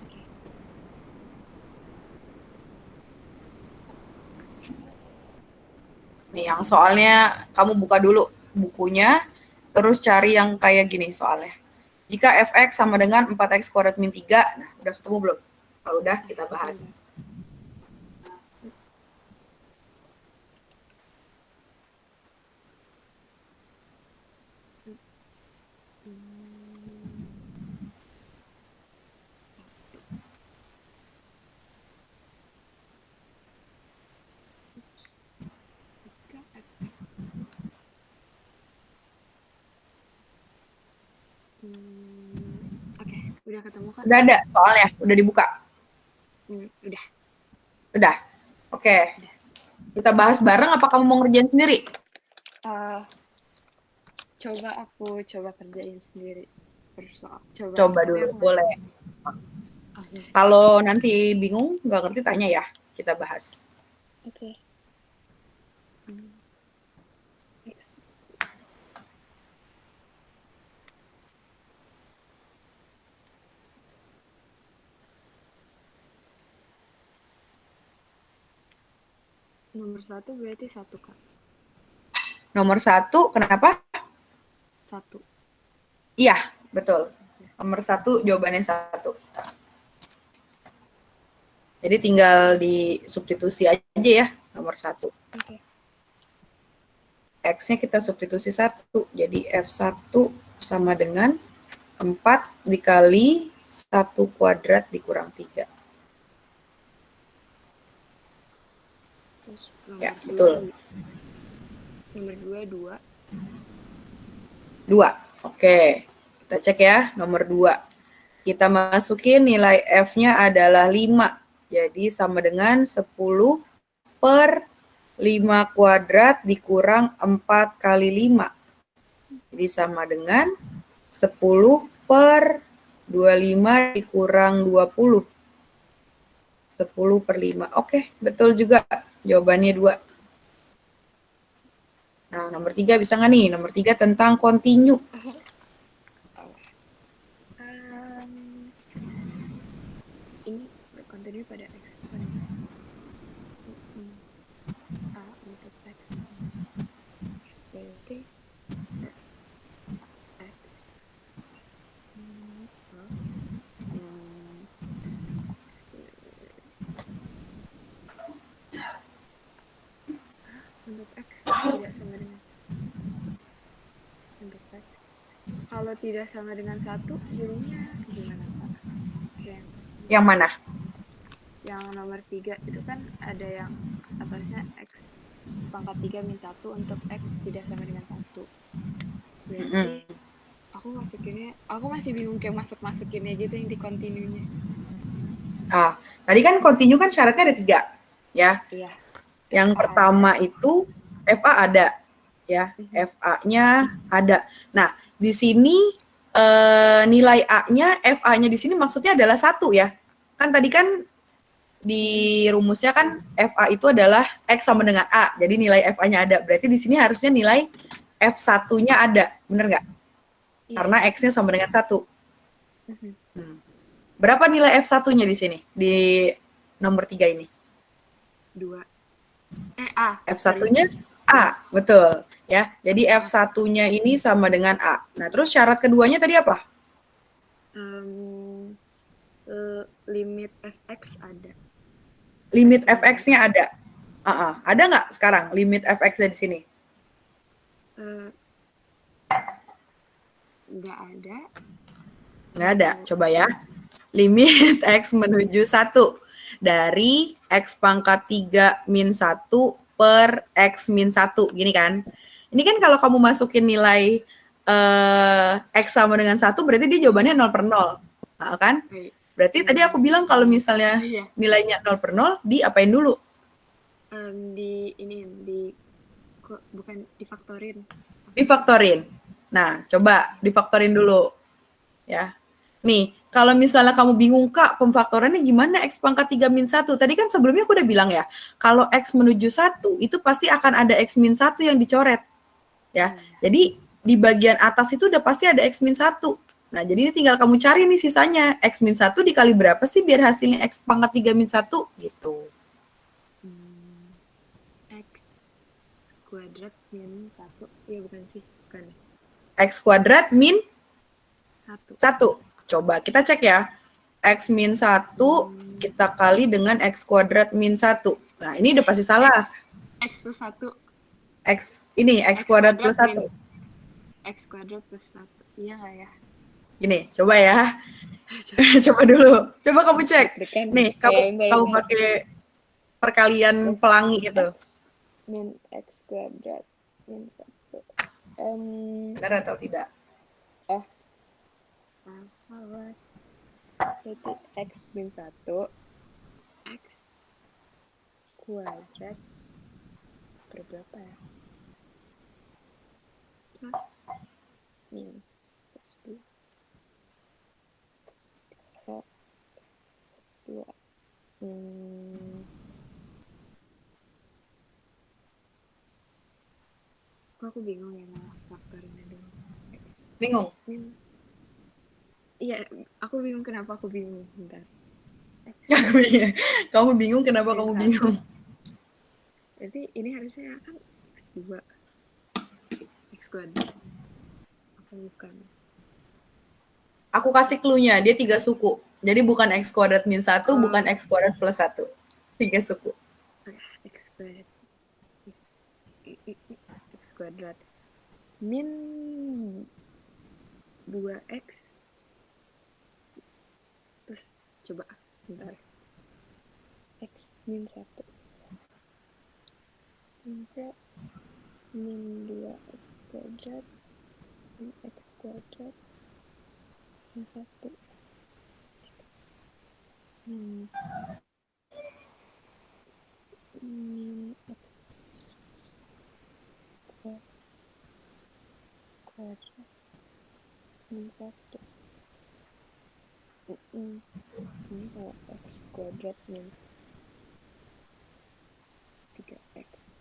Nih, yang soalnya kamu buka dulu bukunya, terus cari yang kayak gini soalnya. Jika fx sama dengan 4x kuadrat min 3, nah udah ketemu belum? Kalau udah, kita Ketemu bahas. belum? Satu. Ups. 3fx. Oke, udah ketemu Kak? Udah ada soalnya, udah dibuka. Udah. Udah. Oke. Udah. Kita bahas bareng apa kamu mau ngerjain sendiri? Coba aku kerjain sendiri per soal. Coba Tapi dulu, aku nggak tahu. boleh. Oke. Kalau nanti bingung, nggak ngerti, tanya ya. Kita bahas. Oke. X. Nomor 1 berarti 1, Kak. Nomor 1, kenapa? 1. Iya, betul. Nomor 1, jawabannya 1. Jadi tinggal di substitusi aja ya, nomor 1. Oke. X-nya kita substitusi 1. Jadi F1 sama dengan 4 dikali 1 kuadrat dikurang 3. Terus Ya, nomor betul. 2, 2. 2. Oke. Kita cek ya, nomor 2. Kita masukin nilai F-nya adalah 5. Jadi sama dengan 10 per 5 kuadrat dikurang 4 kali 5. Jadi sama dengan 10 per 25 dikurang 20. 10 per 5. Oke, betul juga. Jawabannya 2. Nah, nomor 3 bisa nggak nih? Nomor 3 tentang kontinu. Ini berkontinu pada eksponen. A untuk X. Berarti X. Untuk X tidak sama dengan untuk X. Kalau tidak sama dengan 1, jadinya gimana, Pak? Yang mana? Yang nomor 3 itu kan ada yang atasnya X pangkat 3 min 1 untuk X tidak sama dengan 1. Berarti aku masih bingung kayak masukinnya gitu yang di kontinunya. Tadi kan kontinu kan syaratnya ada 3. Ya. Iya. Yang pertama itu FA ada, ya, FA-nya ada. Nah, di sini nilai A-nya, FA-nya di sini maksudnya adalah 1 ya. Kan tadi kan di rumusnya kan FA itu adalah X sama dengan A, jadi nilai FA-nya ada. Berarti di sini harusnya nilai F1-nya ada, bener nggak? Iya. Karena X-nya sama dengan 1. Berapa nilai F1-nya di sini, di nomor 3 ini? 2. A. F1-nya A, betul. Ya, jadi F1-nya ini sama dengan A. Nah, terus syarat keduanya tadi apa? Limit fx ada. Limit fx-nya ada. Ada nggak sekarang limit fx-nya di sini? Nggak ada. Nggak ada. Coba ya. Limit x menuju 1 dari x pangkat 3 min 1 per x min 1. Gini kan. Ini kan kalau kamu masukin nilai x sama dengan 1, berarti dia jawabannya 0 per 0. Nah, kan? Berarti tadi aku bilang kalau misalnya nilainya 0 per 0, diapain dulu? Bukan difaktorin. Difaktorin. Nah, coba difaktorin dulu. Ya. Nih, kalau misalnya kamu bingung, Kak, pemfaktorannya gimana X pangkat 3 min 1? Tadi kan sebelumnya aku udah bilang ya, kalau X menuju 1, itu pasti akan ada X min 1 yang dicoret. Ya, Iya. jadi di bagian atas itu udah pasti ada X min 1. Nah, jadi ini tinggal kamu cari nih sisanya. X min 1 dikali berapa sih biar hasilnya X pangkat 3 min 1? Gitu. X kuadrat min 1. Iya bukan sih, bukan. X kuadrat min 1. 1. Coba kita cek ya. X min 1 kita kali dengan X kuadrat min 1. Nah, ini udah pasti salah. X plus 1. X kuadrat plus 1. X kuadrat plus 1. Iya nggak ya? Gini, coba ya. Coba dulu. Coba kamu cek. Nih, kamu pakai perkalian pelangi itu. Min X kuadrat min 1. Benar atau tidak? Salah. Jadi X min 1. X kuadrat berapa ya? Plus min plus 2 plus 3 plus 2. Kok aku bingung ya malah faktorinnya dulu. Bingung? Iya, aku bingung kenapa aku bingung. Bentar. Kamu bingung kenapa kamu bingung? Berarti ini harusnya kan X2. X kuadrat. Apa bukan? Aku kasih clue-nya, dia 3 suku. Jadi bukan X kuadrat min 1, bukan X kuadrat plus 1. 3 suku. X kuadrat. X kuadrat. Min 2X. Terus coba, bentar. X min 1. Min 2X kuadrat. Min X kuadrat. Min 1. Min X kuadrat min 1. Ini kalau X kuadrat min 3X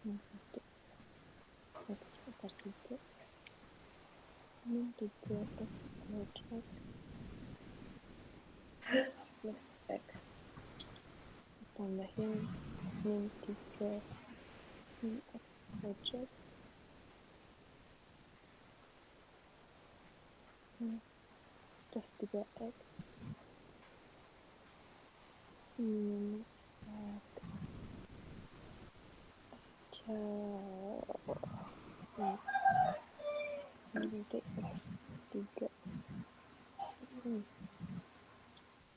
min 1 X akar 3 min 3X kuadrat plus X tambahin min 3 min X kuadrat plus 3X minus 1 nanti X3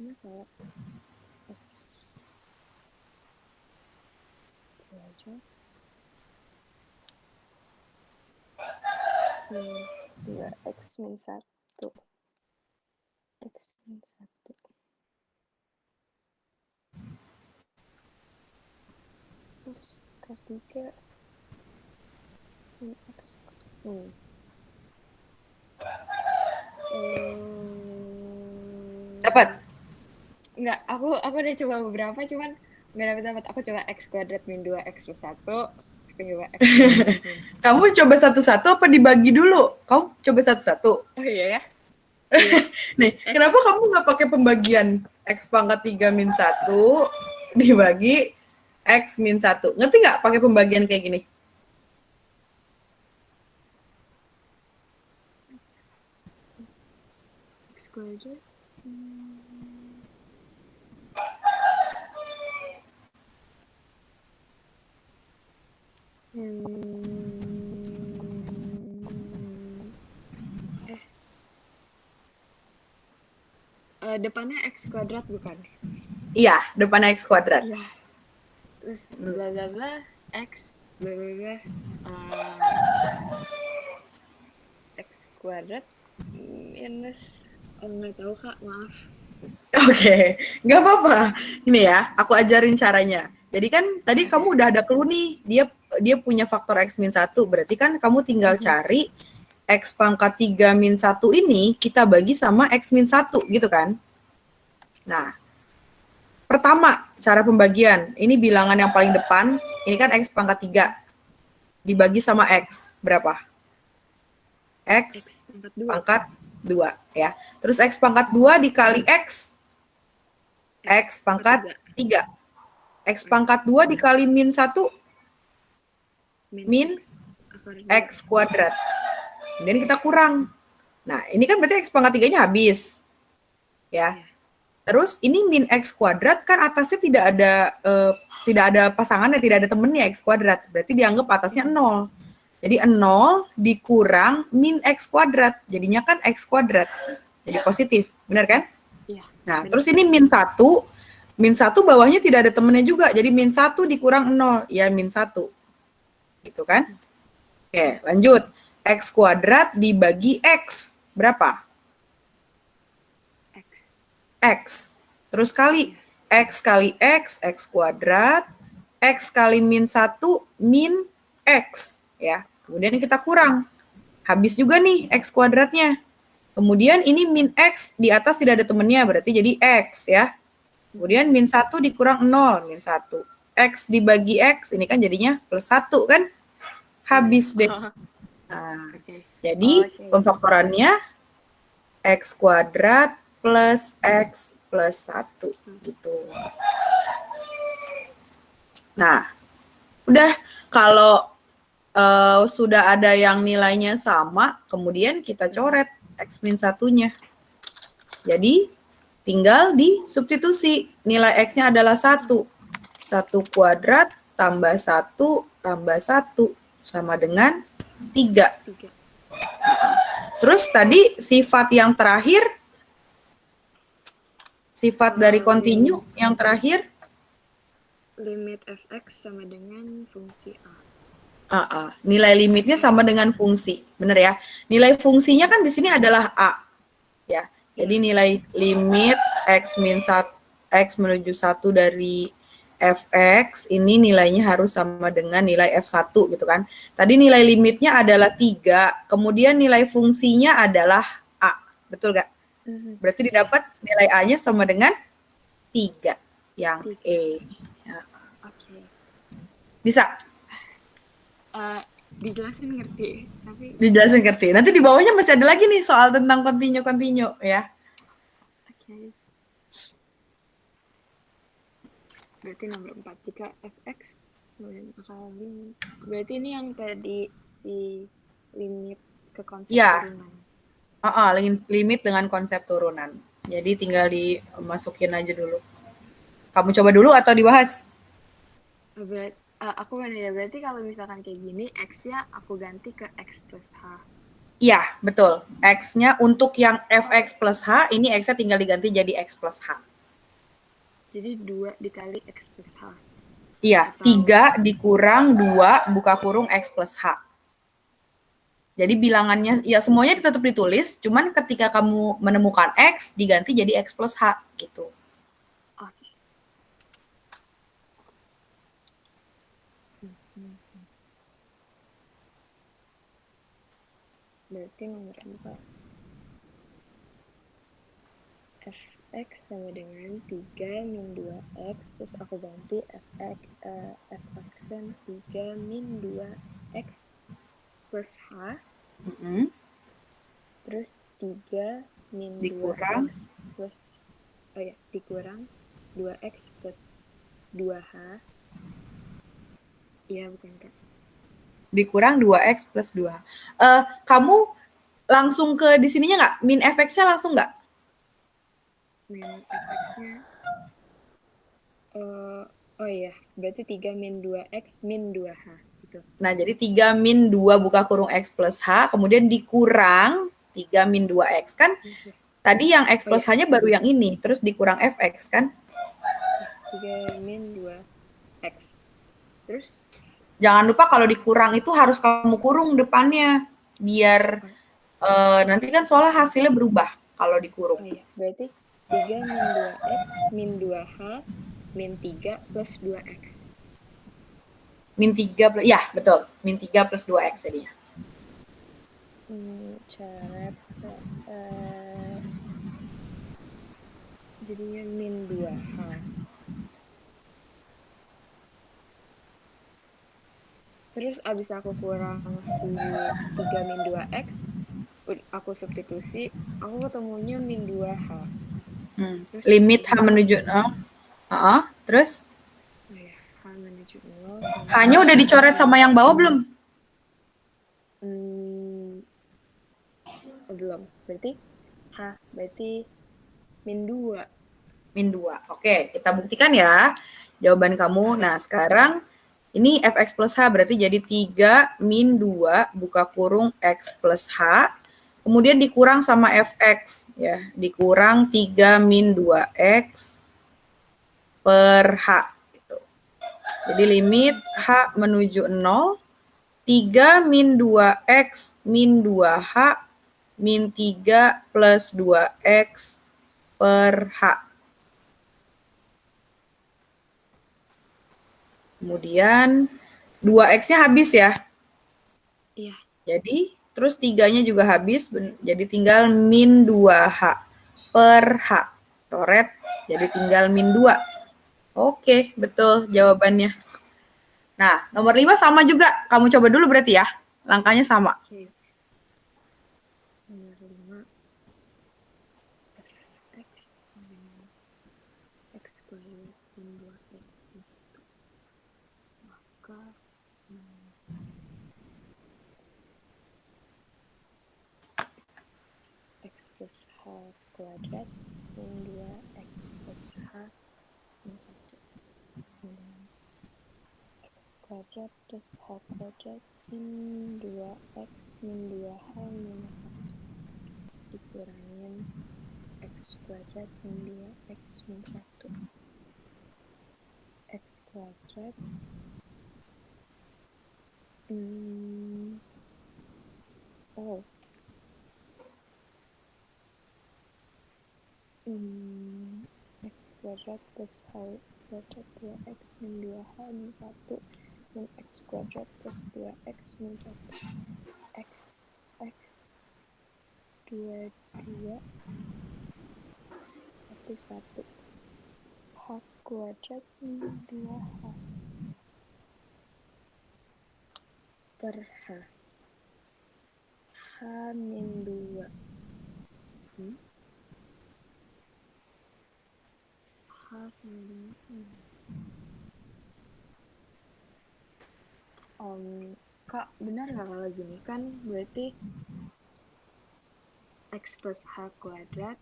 ini kalau X kuadrat min 2X min 1 X min 1 terus akar 3 min X Dapat? Enggak, aku udah coba beberapa cuman nggak dapat. Aku coba X kuadrat min 2X plus 1. Aku coba X kuadrat min. Kamu coba satu-satu apa dibagi dulu? Kamu coba satu-satu. Oh iya ya? Nih, kenapa kamu nggak pakai pembagian X pangkat 3 min 1 dibagi X min 1? Ngerti nggak pakai pembagian kayak gini? X kuadrat depannya X kuadrat bukan? Iya, depannya X kuadrat. Iya. Terus bla bla bla X bla bla bla X kuadrat minus nggak tahu Kak, maaf. Oke, nggak apa-apa. Ini ya, aku ajarin caranya. Jadi kan tadi kamu udah ada clue nih, dia punya faktor X min 1, berarti kan kamu tinggal cari X pangkat 3 min 1 ini kita bagi sama X min 1 gitu kan. Nah, pertama cara pembagian, ini bilangan yang paling depan, ini kan X pangkat 3 dibagi sama X, berapa? X pangkat 2 ya. Terus X pangkat 2 dikali X pangkat 3. X pangkat 2 dikali min 1, min X kuadrat. Kemudian kita kurang. Nah, ini kan berarti X pangkat 3-nya habis. Ya. Terus ini min X kuadrat kan atasnya tidak ada pasangannya, tidak ada temennya X kuadrat. Berarti dianggap atasnya 0. Jadi 0 dikurang min X kuadrat. Jadinya kan X kuadrat. Jadi positif. Benar kan? Iya. Nah, terus ini min 1. Min 1 bawahnya tidak ada temennya juga. Jadi min 1 dikurang 0. Ya, min 1. Gitu kan? Oke, lanjut. X kuadrat dibagi X. Berapa? X. Terus kali X kali X kuadrat. X kali min 1, min X. Ya. Kemudian kita kurang. Habis juga nih X kuadratnya. Kemudian ini min X, di atas tidak ada temennya, berarti jadi X ya. Kemudian min 1 dikurang 0, min 1. X dibagi X, ini kan jadinya plus 1 kan? Habis deh. Nah, jadi pemfaktorannya X kuadrat plus X plus 1 gitu. Nah, udah kalau sudah ada yang nilainya sama, kemudian kita coret X min 1-nya. Jadi tinggal disubstitusi. Nilai X-nya adalah 1. 1 kuadrat tambah 1 tambah 1 sama dengan 3. Terus tadi sifat yang terakhir, sifat dari kontinu yang terakhir, limit fx sama dengan fungsi A. Nilai limitnya sama dengan fungsi, benar ya? Nilai fungsinya kan di sini adalah A, ya. Jadi nilai limit x min 1 x menuju 1 dari fx ini nilainya harus sama dengan nilai f1 gitu kan. Tadi nilai limitnya adalah 3, kemudian nilai fungsinya adalah A, betul nggak? Berarti didapat nilai A-nya sama dengan 3, yang E. Ya. Bisa? Dijelasin ngerti, tapi dijelasin ngerti. Nanti di bawahnya masih ada lagi nih soal tentang kontinu ya. Oke. Berarti nomor 4 jika fx berarti ini yang tadi si limit ke konsep turunan. Limit dengan konsep turunan. Jadi tinggal dimasukin aja dulu. Kamu coba dulu atau dibahas? Aku ya, berarti kalau misalkan kayak gini, X-nya aku ganti ke X plus H. Iya, betul. X-nya untuk yang Fx plus H, ini X-nya tinggal diganti jadi X plus H. Jadi 2 dikali X plus H. Iya, 3 dikurang 2 buka kurung X plus H. Jadi bilangannya, ya semuanya tetap ditulis, cuman ketika kamu menemukan X, diganti jadi X plus H, gitu. Berarti nomor 4. Fx sama dengan 3 min 2x, terus aku ganti fx-nya 3 min 2x plus h. Terus 3 min dikurang 2x plus, dikurang 2x plus 2h. Iya, bukan Kak? Dikurang 2x plus 2. Kamu langsung ke di sininya nggak? Min fx-nya langsung nggak? Min fx-nya, berarti 3 min 2x min 2h. Gitu. Nah, jadi 3 min 2 buka kurung x plus h, kemudian dikurang 3 min 2x kan? Tadi yang x plus h-nya baru yang ini, terus dikurang fx kan? 3 min 2x. Terus jangan lupa kalau dikurang itu harus kamu kurung depannya biar nanti kan soalnya hasilnya berubah kalau dikurung. Berarti 3 min 2x min 2h min 3 plus 2x. Min 3 plus, ya betul, min 3 plus 2x jadinya. Coret jadinya min 2H. Terus abis aku kurang si 3 min 2X, aku substitusi, aku ketemunya min 2H. Terus Limit H jadinya, menuju 0. Terus? oh ya, H menuju 0 sama H-nya udah dicoret sama yang bawah belum? belum. Berarti H, berarti min 2. Min 2. Oke, kita buktikan ya jawaban kamu. Nah, sekarang ini fx plus h berarti jadi 3 min 2 buka kurung x plus h. Kemudian dikurang sama fx ya, dikurang 3 min 2x per h gitu. Jadi limit h menuju 0, 3 min 2x min 2h min 3 plus 2x per h. Kemudian 2x-nya habis ya. Iya. Jadi terus 3-nya juga habis, jadi tinggal min 2h per h. Coret, jadi tinggal min 2. Oke, betul jawabannya. Nah, nomor 5 sama juga. Kamu coba dulu berarti ya. Langkahnya sama. Oke. Nomor 5. Fx sama dengan x kuadrat min 2x min 1. Maka x plus h kuadrat min 2x plus h min 1. X kuadrat plus h kuadrat min 2x min 2h minus 1. Dikurangin x kuadrat min 2x min 1. X kuadrat x kuadrat plus h kuadrat 2x min 2h min 1 min x kuadrat plus 2x min 1. X 2 2 1 1 h kuadrat min 2h per h min 2 h sama dengan Kak, benar nggak kalau gini? Kan berarti x plus h kuadrat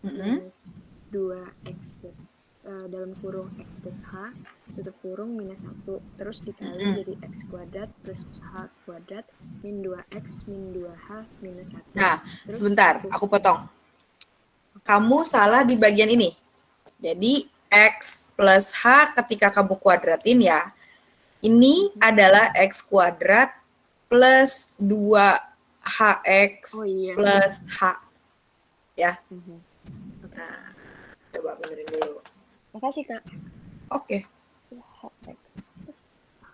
minus 2x plus dalam kurung x plus h tutup kurung minus 1 terus dikali jadi x kuadrat plus h kuadrat min 2x min 2h minus 1. Nah, terus sebentar, aku potong. Kamu salah di bagian ini. Jadi x plus h ketika kamu kuadratin ya, ini adalah x kuadrat plus 2hx plus h. Ya. Nah, coba benerin dulu. Makasih, Kak. Oke. hx plus h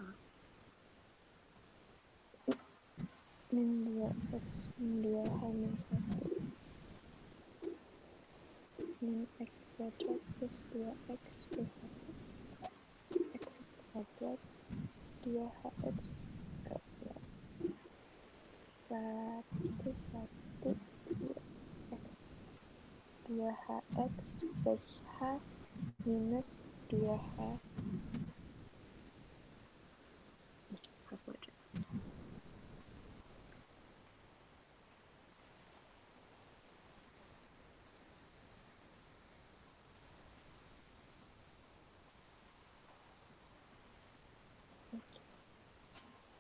min 2x min 2h min 1 min x kuadrat plus 2x plus 1 x kuadrat 2hx 1 1 2x 2hx plus h minus 2h h kuadrat.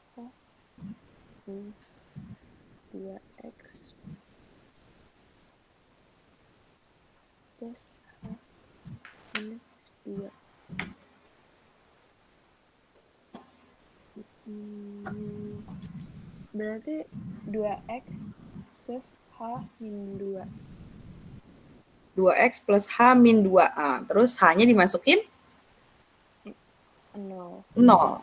H 2x plus h minus 2 berarti 2x plus h min 2 2x plus h min 2. Terus h-nya dimasukin? 0. 0.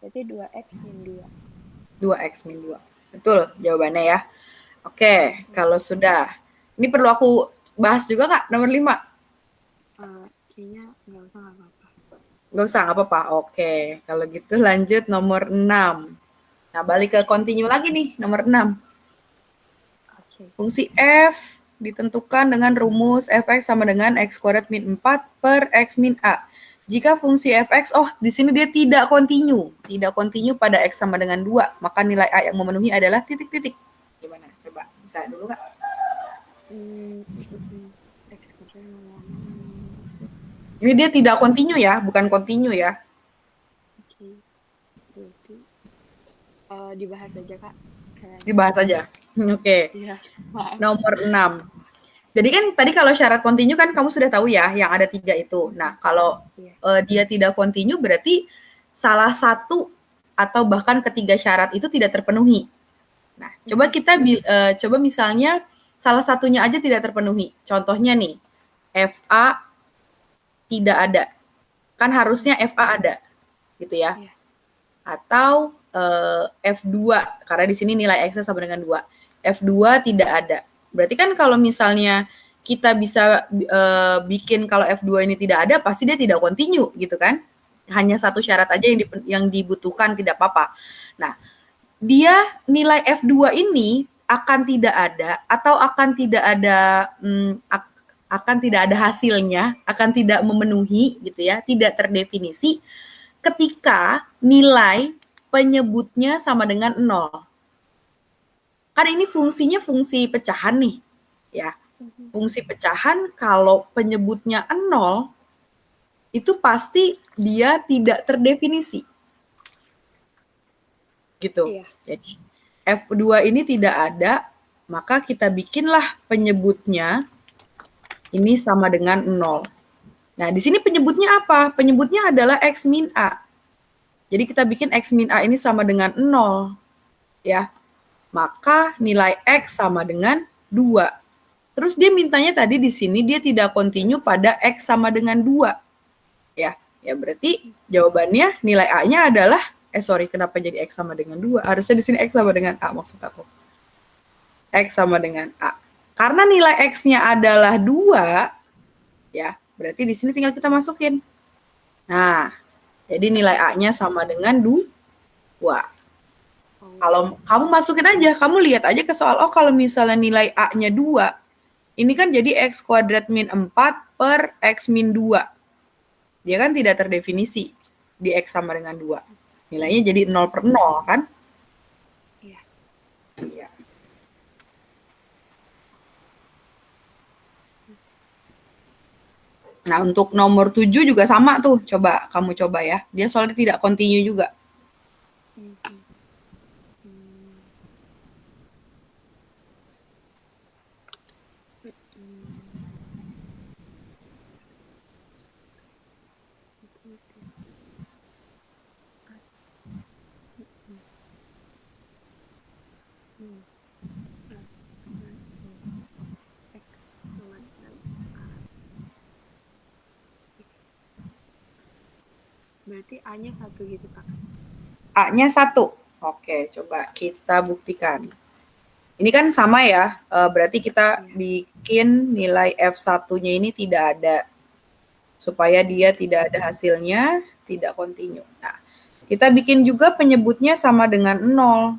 Berarti 2x min 2. 2x min 2. Betul jawabannya ya. Oke, Oke. kalau sudah. Ini perlu aku bahas juga nggak nomor 5? Kayaknya nggak usah, nggak apa-apa. Nggak usah, nggak apa-apa. Oke, kalau gitu lanjut nomor 6. Nah, balik ke continue lagi nih, nomor 6. Oke. Fungsi f ditentukan dengan rumus fx sama dengan x kuadrat min 4 per x min a. Jika fungsi fx, di sini dia tidak kontinu pada x sama dengan 2, maka nilai a yang memenuhi adalah titik-titik. Gimana? Coba, bisa dulu nggak? X kuadrat. Ini dia tidak kontinu ya, bukan kontinu ya. Oke. Berarti dibahas aja, Kak. Kayaknya. Dibahas aja. Oke. Iya, maaf. Nomor 6. Jadi kan tadi kalau syarat kontinu kan kamu sudah tahu ya, yang ada 3 itu. Nah, kalau Iya. dia tidak kontinu berarti salah satu atau bahkan ketiga syarat itu tidak terpenuhi. Nah, coba kita coba misalnya salah satunya aja tidak terpenuhi. Contohnya nih, FA tidak ada. Kan harusnya FA ada, gitu ya. Iya. Atau F2, karena di sini nilai X sama dengan 2. F2 tidak ada. Berarti kan kalau misalnya kita bisa bikin kalau F2 ini tidak ada, pasti dia tidak kontinu gitu kan. Hanya satu syarat aja yang dibutuhkan, tidak apa-apa. Nah, dia nilai F2 ini akan tidak ada atau akan tidak ada hasilnya, akan tidak memenuhi gitu ya, tidak terdefinisi ketika nilai penyebutnya sama dengan 0. Kan ini fungsinya fungsi pecahan nih, ya. Fungsi pecahan kalau penyebutnya 0, itu pasti dia tidak terdefinisi. Gitu. Iya. Jadi F2 ini tidak ada, maka kita bikinlah penyebutnya ini sama dengan 0. Nah, di sini penyebutnya apa? Penyebutnya adalah X min A. Jadi kita bikin X min A ini sama dengan 0. Ya. Maka nilai X sama dengan 2. Terus dia mintanya tadi di sini dia tidak kontinu pada X sama dengan 2. Ya, berarti jawabannya nilai A-nya adalah kenapa jadi X sama dengan 2? Harusnya di sini X sama dengan A maksud aku. X sama dengan A. Karena nilai X-nya adalah 2, ya, berarti di sini tinggal kita masukin. Nah, jadi nilai A-nya sama dengan 2. Kalau kamu masukin aja, kamu lihat aja ke soal, kalau misalnya nilai A-nya 2, ini kan jadi X kuadrat min 4 per X min 2. Dia kan tidak terdefinisi di X sama dengan 2. Nilainya jadi 0 per 0 kan? Iya. Iya. Nah, untuk nomor 7 juga sama tuh. Kamu coba ya. Dia soalnya tidak kontinu juga. Berarti A-nya 1 gitu, Kak? A-nya 1. Oke, coba kita buktikan. Ini kan sama ya, berarti kita bikin nilai F1-nya ini tidak ada. Supaya dia tidak ada hasilnya, tidak kontinu. Nah, kita bikin juga penyebutnya sama dengan 0.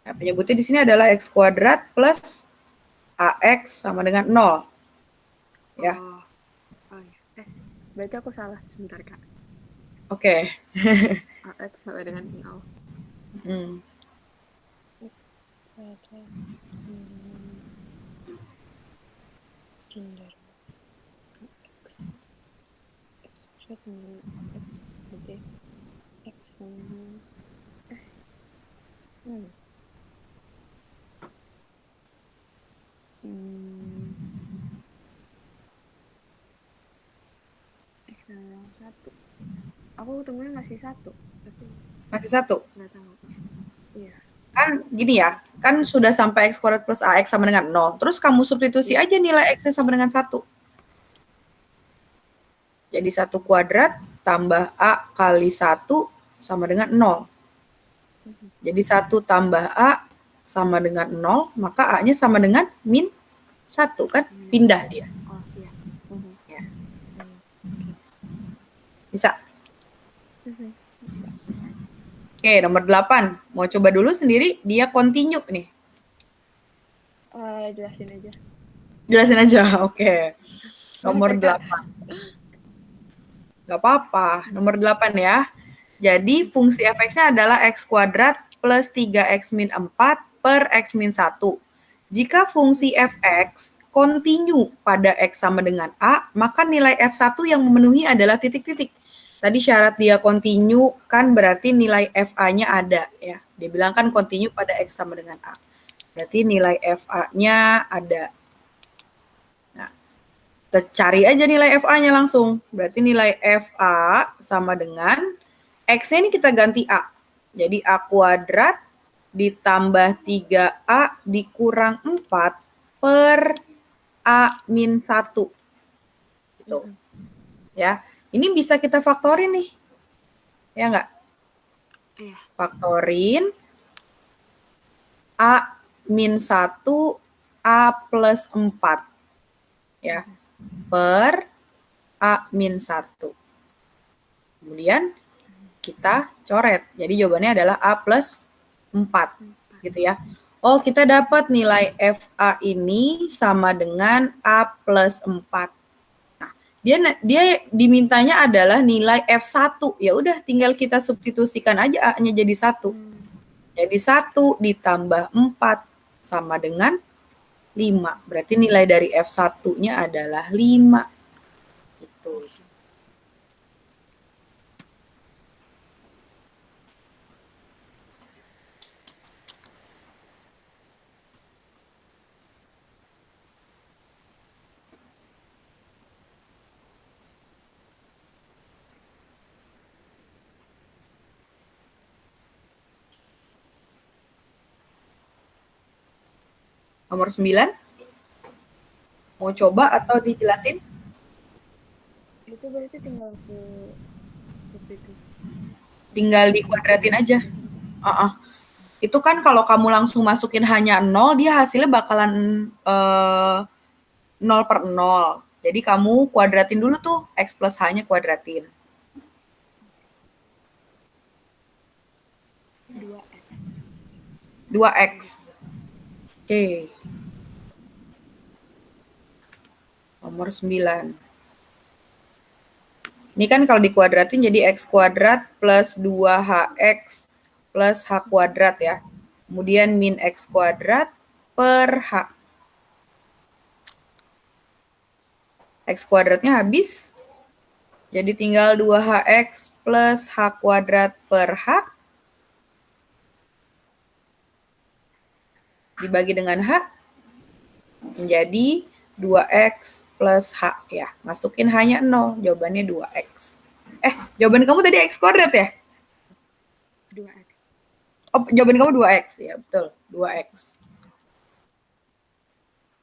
Nah, penyebutnya di sini adalah X kuadrat plus AX sama dengan 0. Ya. Ya. Berarti aku salah sebentar, Kak. Oke. AX sama dengan 0. X kuadrat inverse X. X kuadrat sama dengan AX. Berarti X sama dengan X sama dengan 1. Aku ketemunya masih 1. Masih 1? Nggak tahu. Iya. Kan gini ya, kan sudah sampai X kuadrat plus AX sama dengan 0. Terus kamu substitusi aja nilai X-nya sama dengan 1. Jadi 1 kuadrat tambah A kali 1 sama dengan 0. Jadi 1 tambah A sama dengan 0, maka A-nya sama dengan min 1 kan? Pindah dia. Oh iya. Ya. Oke. Bisa? Bisa. Oke, nomor 8. Mau coba dulu sendiri, dia continue nih. Jelasin aja. Jelasin aja, oke. Nomor Kakak. 8. Gak apa-apa, nomor 8 ya. Jadi fungsi fx-nya adalah x kuadrat plus 3x min 4 per x min 1. Jika fungsi fx continue pada x sama dengan a, maka nilai f1 yang memenuhi adalah titik-titik. Tadi syarat dia continue kan berarti nilai fa-nya ada ya. Dia bilang kan continue pada x sama dengan a. Berarti nilai fa-nya ada. Nah, kita cari aja nilai fa-nya langsung. Berarti nilai fa sama dengan x-nya ini kita ganti a. Jadi a kuadrat ditambah 3a dikurang 4 per a min 1. Gitu. Ya. Ini bisa kita faktorin nih. Ya enggak? Iya. Faktorin a min 1 a plus 4. Ya. Per a min 1. Kemudian kita coret. Jadi jawabannya adalah A plus 4. Gitu ya. Oh, kita dapat nilai FA ini sama dengan A plus 4. Nah, dia dimintanya adalah nilai F1. Ya udah, tinggal kita substitusikan aja A-nya jadi 1. Jadi 1 ditambah 4 sama dengan 5. Berarti nilai dari F1-nya adalah 5. Gitu. Nomor 9. Mau coba atau dijelasin? Itu berarti tinggal aku substitusi. Tinggal dikuadratin aja. Itu kan kalau kamu langsung masukin hanya 0, dia hasilnya bakalan 0 per 0. Jadi kamu kuadratin dulu tuh, x plus h-nya kuadratin. 2x. 2x. Oke. Nomor 9. Ini kan kalau dikuadratin jadi x kuadrat plus 2hx plus h kuadrat ya. Kemudian min x kuadrat per h. X kuadratnya habis. Jadi tinggal 2hx plus h kuadrat per h. Dibagi dengan h. Menjadi 2x plus h ya. Masukin h-nya 0. Jawabannya 2x. Jawaban kamu tadi x kuadrat ya? 2x. Oh, jawaban kamu 2x. Ya, betul. 2x.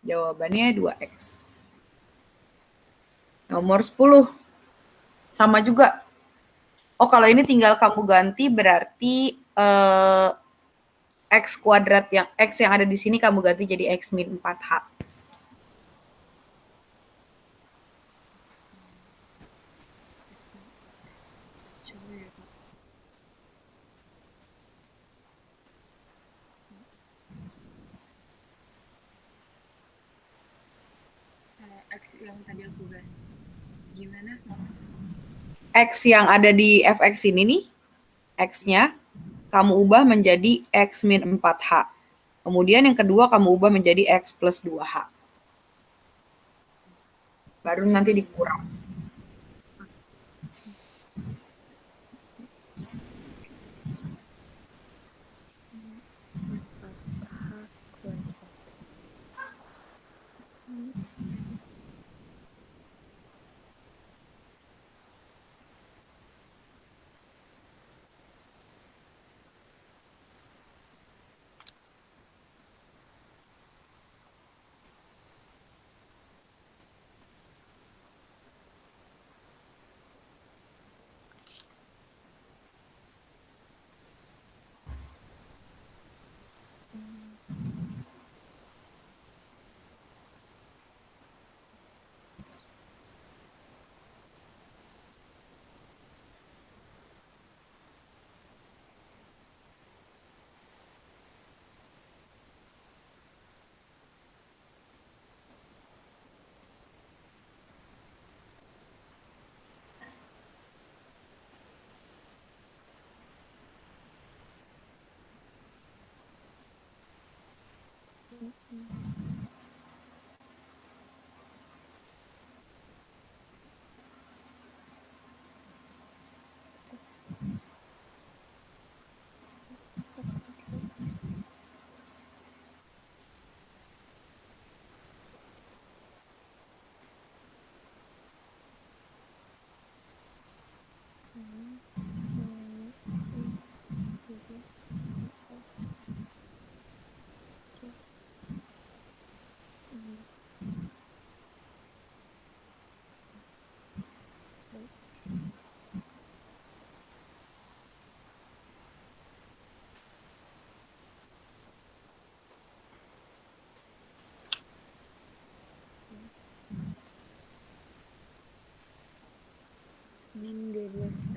Jawabannya 2x. Nomor 10. Sama juga. Oh, kalau ini tinggal kamu ganti berarti x kuadrat x yang ada di sini kamu ganti jadi x min 4h. X yang tadi aku ganti. Gimana? X yang ada di fx ini nih, x-nya kamu ubah menjadi x min 4h. Kemudian yang kedua kamu ubah menjadi x plus 2h. Baru nanti dikurang.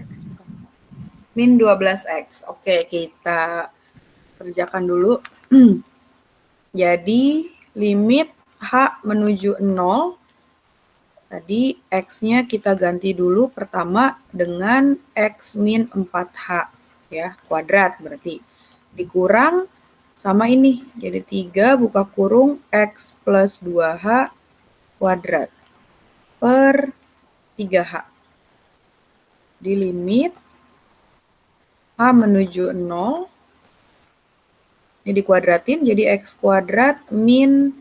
12x bukan H. Min 12x. Oke, kita kerjakan dulu. Jadi, limit H menuju 0. Tadi X-nya kita ganti dulu pertama dengan X min 4H. Ya, kuadrat berarti. Dikurang sama ini. Jadi 3 buka kurung X plus 2H kuadrat per 3H. Di limit H menuju 0. Ini dikuadratin jadi X kuadrat min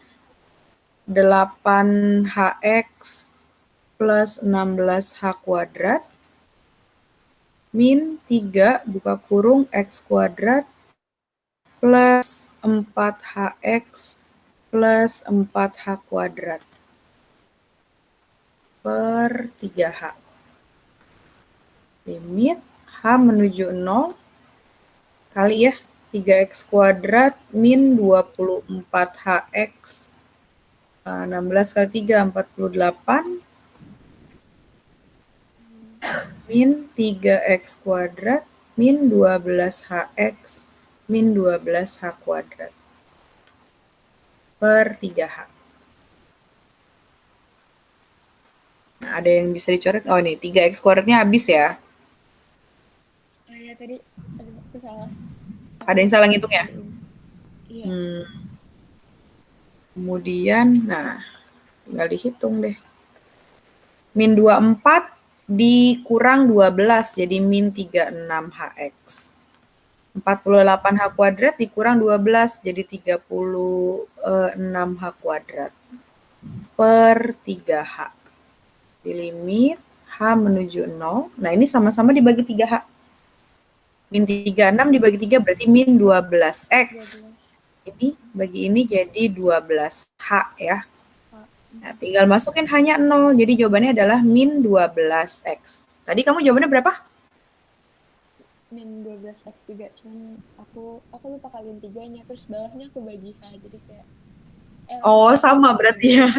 8HX plus 16H kuadrat min 3 buka kurung X kuadrat plus 4HX plus 4H kuadrat per 3H. Limit H menuju 0 kali ya 3X kuadrat min 24HX 16 kali 3 48 min 3X kuadrat min 12HX min 12H kuadrat per 3H. Nah, ada yang bisa dicoret? Oh, nih 3X kuadratnya habis ya. Oh ya, tadi aku salah. Ada yang salah ngitung ya? Iya. Kemudian, nah, tinggal dihitung deh. Min 24 dikurang 12, jadi min 36HX. 48H kuadrat dikurang 12, jadi 36H kuadrat per 3H. Di limit H menuju 0. Nah, ini sama-sama dibagi 3H. Min 36 dibagi 3 berarti min 12X. Ini bagi ini jadi 12H ya. Nah, tinggal masukin hanya 0. Jadi jawabannya adalah min 12X. Tadi kamu jawabannya berapa? Min 12x juga, cuman aku lupa kaliin 3-nya, terus bawahnya aku bagi H, jadi kayak oh, sama berarti ya.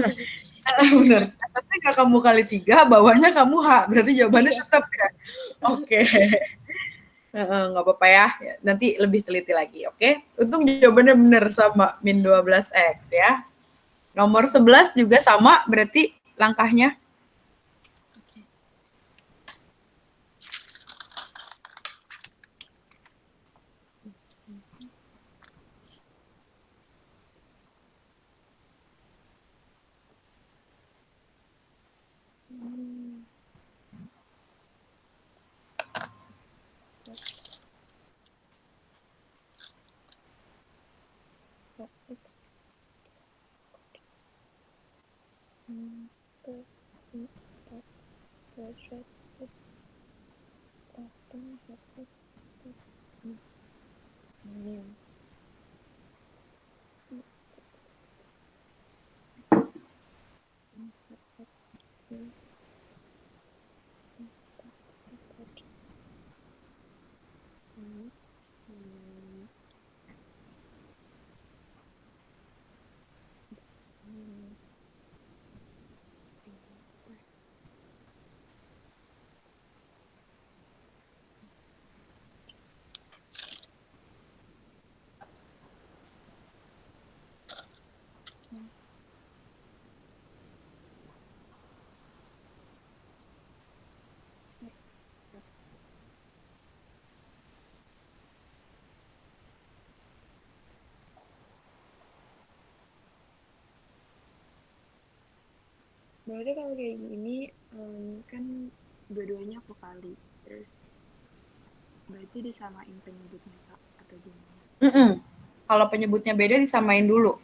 Bener. Atasnya gak kamu kali 3, bawahnya kamu H. Berarti jawabannya tetap ya. Oke. Nggak apa-apa ya. Nanti lebih teliti lagi, oke? Untung jawabannya bener sama min 12X ya. Nomor 11 juga sama, berarti langkahnya. Berarti kalau kayak gini kan dua-duanya aku kali, terus berarti disamain penyebutnya Kak, atau gimana? Kalau penyebutnya beda disamain dulu.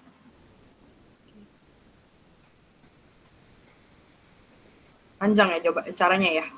Panjang ya coba caranya ya.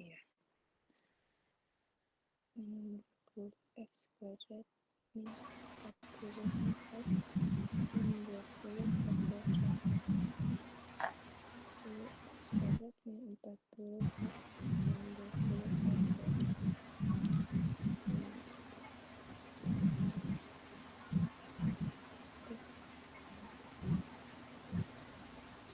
Iya. Min 20x kuadrat min 44 min 20 h kuadrat. 20x kuadrat min 40h min 20h kuadrat. Terus ini 16x 42 x kuadrat min 64x kuadrat.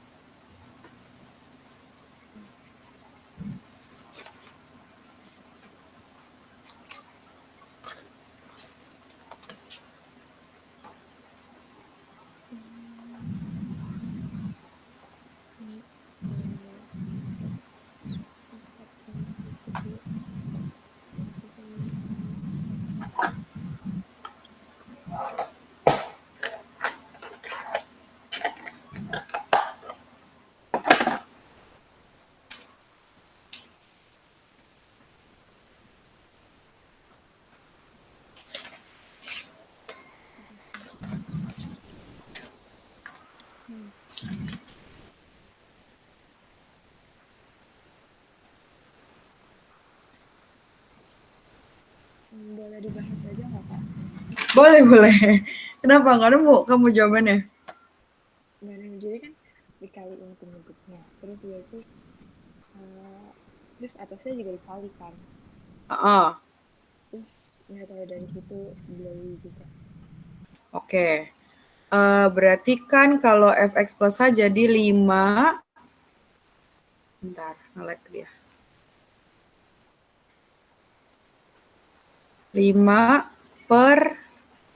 Boleh dibahas aja nggak, Kak? Boleh. Kenapa nggak nemu kamu jawabannya? Nggak nemu, jadi kan dikaliin penyebutnya. Terus berarti terus atasnya juga dikali kan. Terus nggak tahu dari situ blowy juga. Oke. Berarti kan kalau fx plus h jadi 5. Bentar, nge-lag dia. 5 per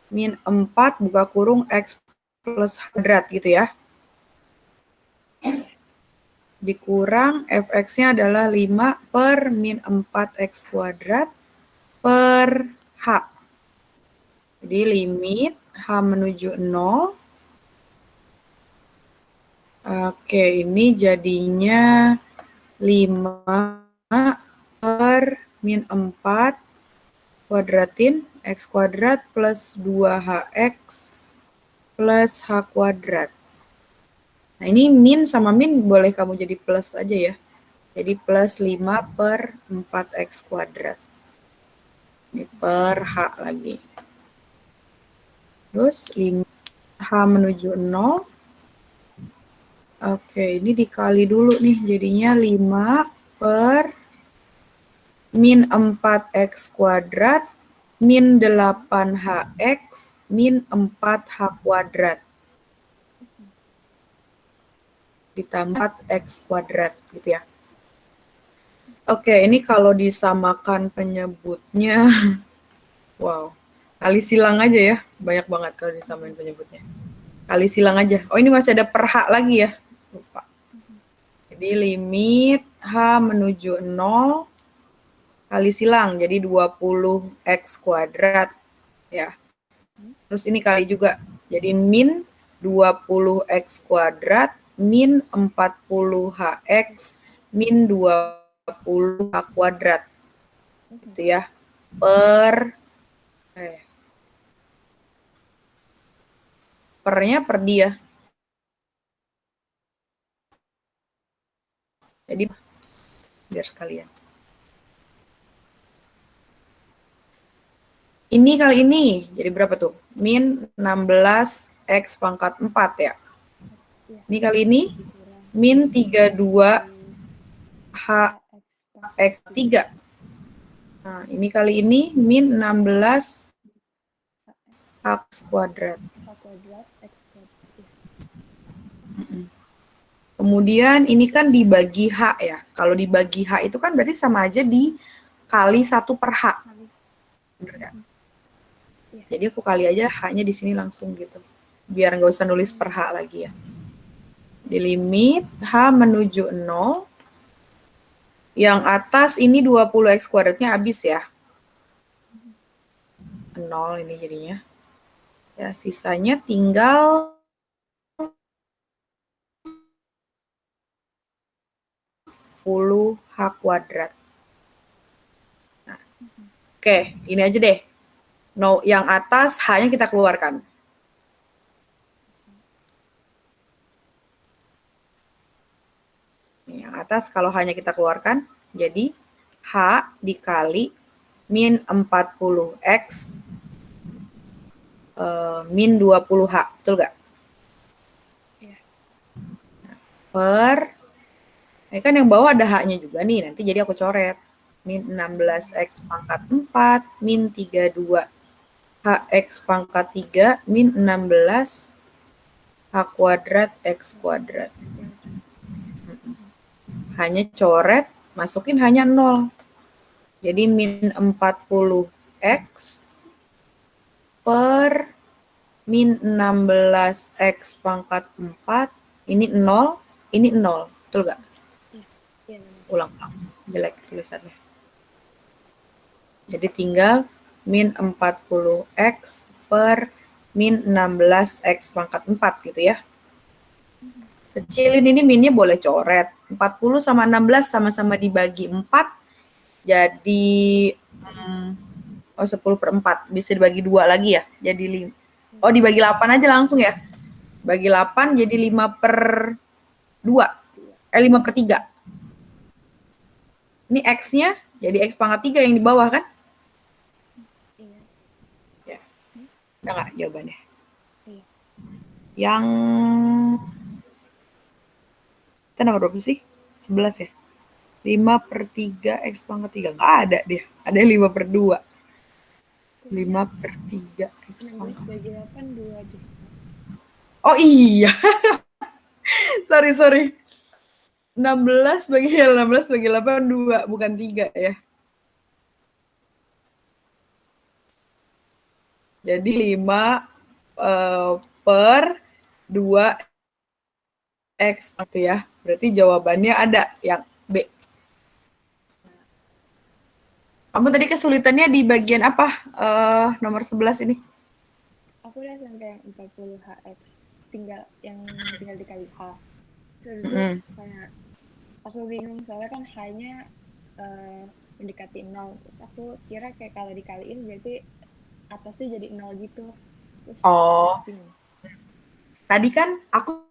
min 4 buka kurung x plus h kuadrat gitu ya. Dikurang fx-nya adalah 5 per min 4x kuadrat per h. Jadi limit h menuju 0. Oke, ini jadinya 5 per min 4 kuadratin x kuadrat plus 2hx plus h kuadrat. Nah, ini min sama min boleh kamu jadi plus aja ya. Jadi plus 5 per 4x kuadrat. Ini per h lagi. Terus 5 h menuju 0. Oke, ini dikali dulu nih. Jadinya 5 per min 4x kuadrat min 8hx min 4h kuadrat. Ditambah x kuadrat gitu ya. Oke, ini kalau disamakan penyebutnya, wow, kali silang aja ya, banyak banget kalau disamain penyebutnya. Kali silang aja. Oh, ini masih ada per h lagi ya, lupa. Jadi limit h menuju 0 kali silang, jadi 20x kuadrat ya. Terus ini kali juga, jadi min 20x kuadrat min 40hx min 20h kuadrat gitu ya, pernya per dia. Jadi biar sekalian. Ini kali ini jadi berapa tuh? Min 16x pangkat 4 ya. Ini kali ini min 32hx 3. Nah, ini kali ini min 16 x kuadrat. Kemudian ini kan dibagi h ya. Kalau dibagi h itu kan berarti sama aja dikali 1 per h. Bener kan? Jadi aku kali aja h-nya di sini langsung gitu. Biar nggak usah nulis per h lagi ya. Di limit h menuju 0. Yang atas ini 20x kuadratnya habis ya. 0 ini jadinya. Ya, sisanya tinggal 10h kuadrat. Nah, oke, ini aja deh. No, yang atas h-nya kita keluarkan. Yang atas kalau hanya kita keluarkan, jadi H dikali min 40X min 20H, betul nggak? Iya. Per, ini kan yang bawah ada H-nya juga nih, nanti jadi aku coret. Min 16X pangkat 4, min 32 HX pangkat 3, min 16 H kuadrat X kuadrat. Hanya coret, masukin hanya 0. Jadi min 40X per min 16X pangkat 4, ini 0, ini 0. Betul nggak? Iya. Ulang-ulang, jelek tulisannya. Jadi tinggal min 40X per min 16X pangkat 4 gitu ya. Kecilin ini minnya boleh coret. 40 sama 16 sama-sama dibagi 4, jadi 10/4. Bisa dibagi 2 lagi ya, jadi 5. Oh, dibagi 8 aja langsung ya. Bagi 8 jadi 5/2. 5/3. Ini X-nya jadi X pangkat 3 yang di bawah kan? Iya. Ya. Udah nggak jawabannya? Iya. Yang kita nomor berapa sih? 11 ya? 5/3 X pangkat 3. Nggak ada dia. Ada 5/2. 5/3 X 16 pangkat. bagi 8, 2 deh. Oh iya. sorry. 16 bagi 8, 2. Bukan 3 ya. Jadi 5 per 2 X gitu ya. Berarti jawabannya ada yang B. Kamu tadi kesulitannya di bagian apa? Nomor 11 ini? Aku udah sampai yang 40HX, tinggal dikali H. Terus itu kayak aku bingung soalnya kan H-nya mendekati 0. Terus aku kira kayak kalau dikaliin berarti atasnya jadi 0 gitu. Terus bingung. Tadi kan aku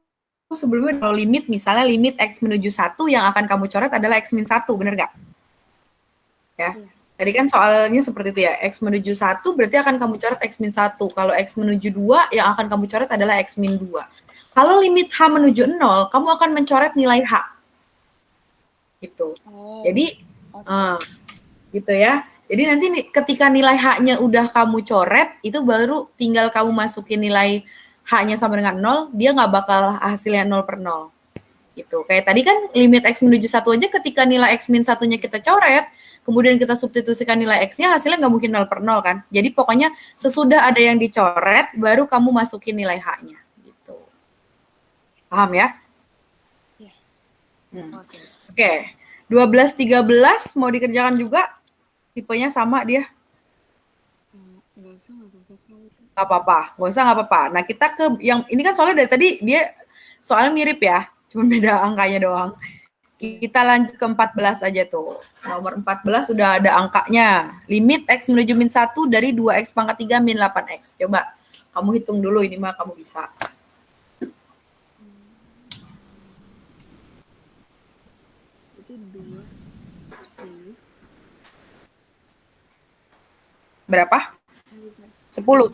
sebelumnya kalau limit, misalnya limit X menuju 1 yang akan kamu coret adalah X min 1, bener nggak? Ya. Iya. Tadi kan soalnya seperti itu ya, X menuju 1 berarti akan kamu coret X min 1. Kalau X menuju 2 yang akan kamu coret adalah X min 2. Kalau limit H menuju 0, kamu akan mencoret nilai H. Gitu. Jadi, gitu ya. Jadi nanti ketika nilai H-nya udah kamu coret, itu baru tinggal kamu masukin nilai H-nya sama dengan 0, dia nggak bakal hasilnya 0/0. Gitu. Kayak tadi kan limit X menuju 1 aja ketika nilai X min 1-nya kita coret, kemudian kita substitusikan nilai X-nya, hasilnya nggak mungkin 0/0 kan. Jadi pokoknya sesudah ada yang dicoret, baru kamu masukin nilai H-nya. Gitu. Paham ya? Iya. Oke. 12-13 mau dikerjakan juga? Tipenya sama dia? Nggak usah, nggak apa-apa. Nah, kita ke yang ini kan soalnya dari tadi dia soalnya mirip ya, cuma beda angkanya doang. Kita lanjut ke 14 aja tuh. Nomor 14 sudah ada angkanya. Limit X menuju min 1 dari 2X pangkat 3 min 8X. Coba kamu hitung dulu, ini mah kamu bisa. Itu 2, 10. Berapa? 10.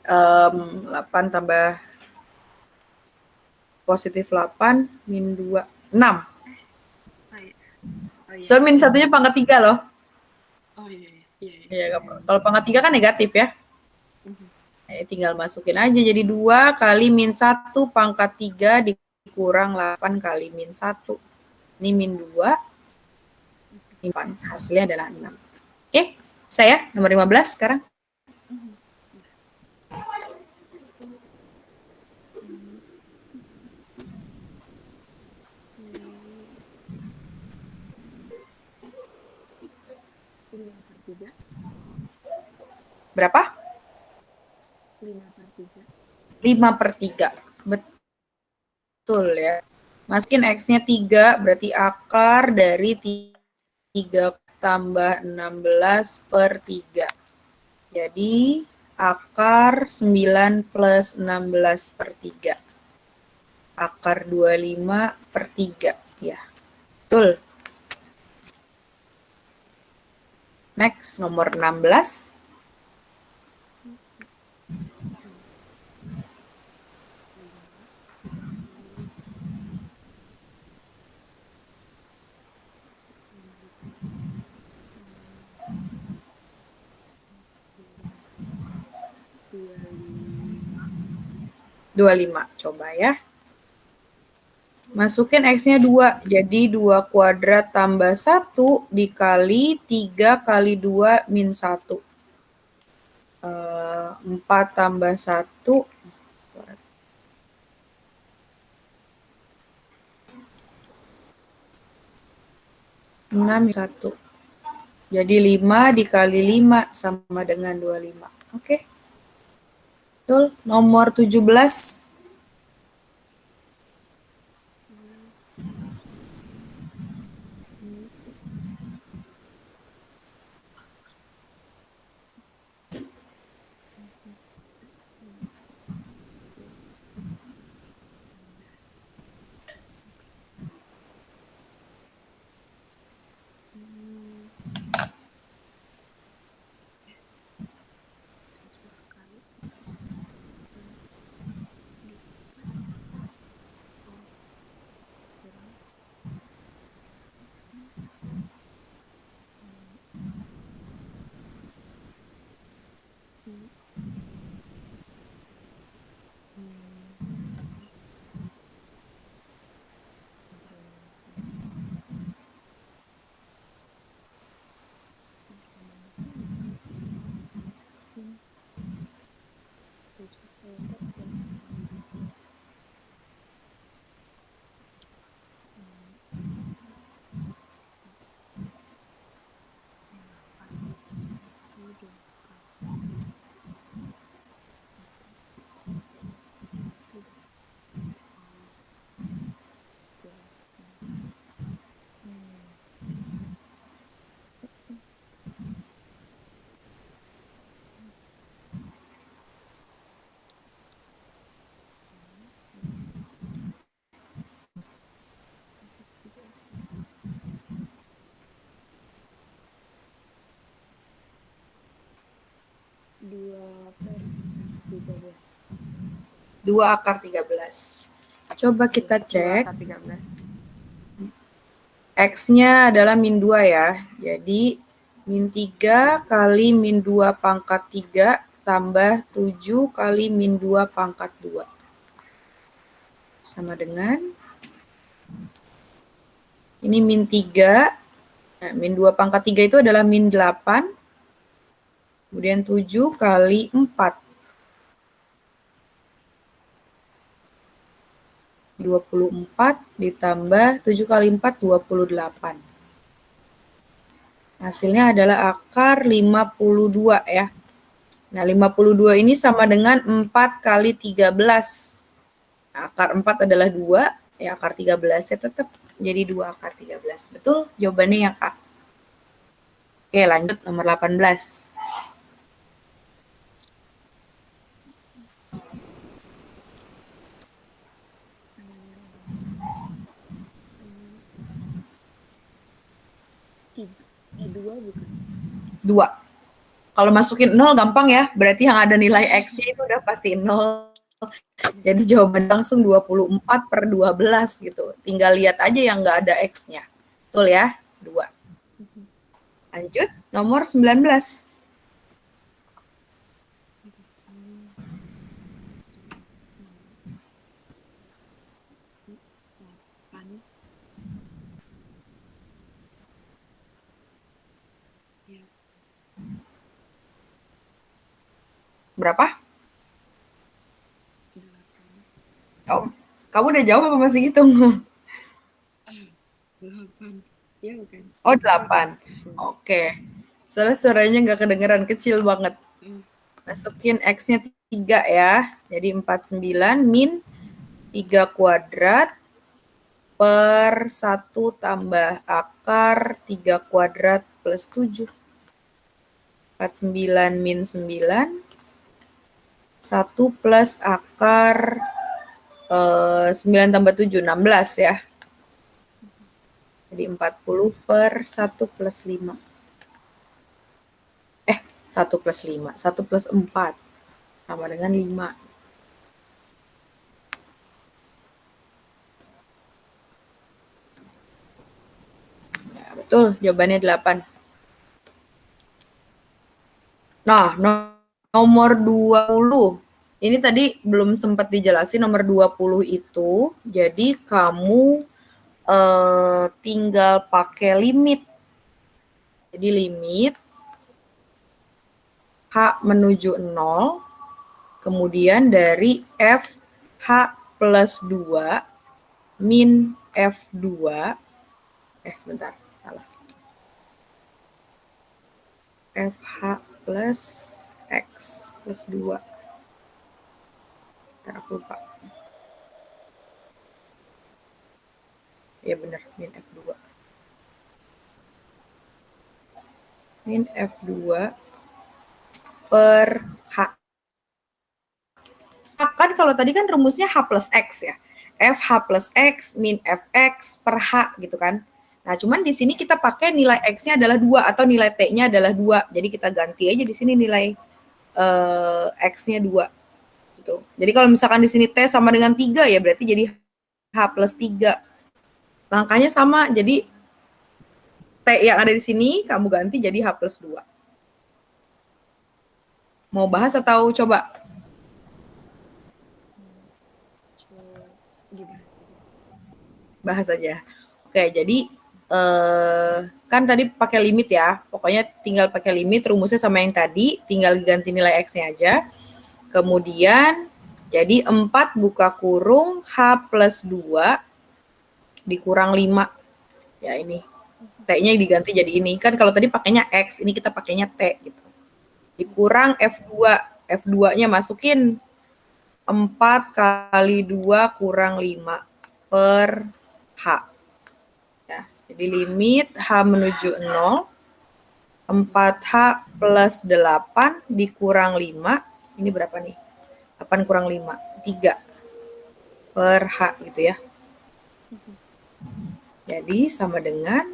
8 tambah positif 8 min 2, 6. So min 1-nya pangkat 3 loh. Oh iya. Iya, kalau pangkat 3 kan negatif ya. Tinggal masukin aja, jadi 2 kali min 1 pangkat 3 dikurang 8 kali min 1. Ini min 2, min 8. Hasilnya adalah 6. Oke, saya nomor 15 sekarang. Berapa? 5/3. Betul ya. Masukin X-nya 3, berarti akar dari 3 tambah 16/3. Jadi akar 9 plus 16/3. Akar 25/3. Ya, betul. Next, nomor 16. Dua lima, coba ya. Masukin X-nya 2, jadi 2 kuadrat tambah 1 dikali 3 kali 2 min 1. 4 tambah 1, 6 min 1. Jadi 5 dikali 5 sama dengan 25. Oke. Betul. Nomor 17. Dua akar 13. Coba kita cek. X-nya adalah min 2 ya. Jadi min 3 kali min 2 pangkat 3 tambah 7 kali min 2 pangkat 2. Sama dengan, ini min 3. Nah, min 2 pangkat 3 itu adalah min 8. Kemudian 7 kali 4. 24 ditambah 7 kali 4, 28. Hasilnya adalah akar 52 ya. Nah, 52 ini sama dengan 4 kali 13. Nah, akar 4 adalah 2, ya akar 13 ya tetap jadi 2 akar 13. Betul jawabannya yang A. Oke, lanjut nomor 18. Dua. Kalau masukin 0 gampang ya, berarti yang ada nilai X-nya itu udah pasti 0. Jadi jawaban langsung 24/12 gitu. Tinggal lihat aja yang nggak ada X-nya. Betul ya? 2. Lanjut, nomor 19. Berapa? Oh, kamu udah jawab apa masih hitung? 8. Ya bukan? Oh, 8. Oke. Soalnya suaranya nggak kedengeran, kecil banget. Masukin X-nya 3 ya. Jadi 49 min 3 kuadrat per 1 tambah akar 3 kuadrat plus 7. 49 min 9. 1 plus akar 9 tambah 7, 16 ya. Jadi 40 per 1 plus 5. 1 plus 5. 1 plus 4 sama dengan 5. Ya, betul, jawabannya 8. Nah, nomor 20. Ini tadi belum sempat dijelasin nomor 20 itu. Jadi kamu tinggal pakai limit. Jadi limit H menuju 0, kemudian dari FH plus 2 min F2, bentar, salah. FH plus X plus 2. Bentar, aku lupa. Ya benar, min F2. Min F2 per H. Kan kalau tadi kan rumusnya H plus X ya. FH plus X min Fx per H gitu kan. Nah, cuman di sini kita pakai nilai X-nya adalah 2 atau nilai T-nya adalah 2. Jadi kita ganti aja di sini nilai X-nya 2. Gitu. Jadi kalau misalkan di sini T sama dengan 3 ya berarti jadi H plus 3. Langkahnya sama, jadi T yang ada di sini kamu ganti jadi H plus 2. Mau bahas atau coba? Bahas aja. Oke, jadi kan tadi pakai limit ya. Pokoknya tinggal pakai limit, rumusnya sama yang tadi, tinggal ganti nilai X-nya aja. Kemudian jadi 4 buka kurung H plus 2 dikurang 5. Ya ini. T-nya diganti jadi ini. Kan kalau tadi pakainya X, ini kita pakainya T gitu. Dikurang F2. F2-nya masukin 4 kali 2 kurang 5 per H. Ya, jadi limit H menuju 0, 4H plus 8 dikurang 5, ini berapa nih? 8 kurang 5, 3 per H gitu ya. Jadi sama dengan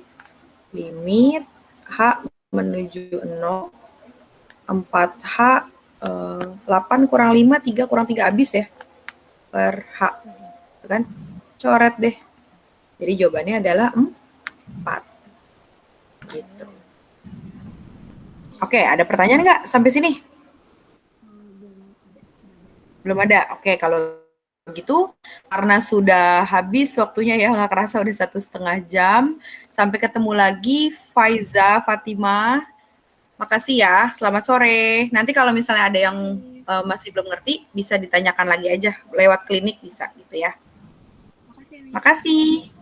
limit H menuju 0, 4H 8 kurang 5, 3 kurang 3 habis ya per H. Kan? Coret deh. Jadi jawabannya adalah 4. Gitu. Oke, ada pertanyaan nggak sampai sini? Belum ada. Oke, kalau gitu karena sudah habis waktunya ya, nggak kerasa udah 1,5 jam. Sampai ketemu lagi Faiza, Fatima. Makasih ya, selamat sore. Nanti kalau misalnya ada yang masih belum ngerti, bisa ditanyakan lagi aja lewat klinik bisa gitu ya. Makasih.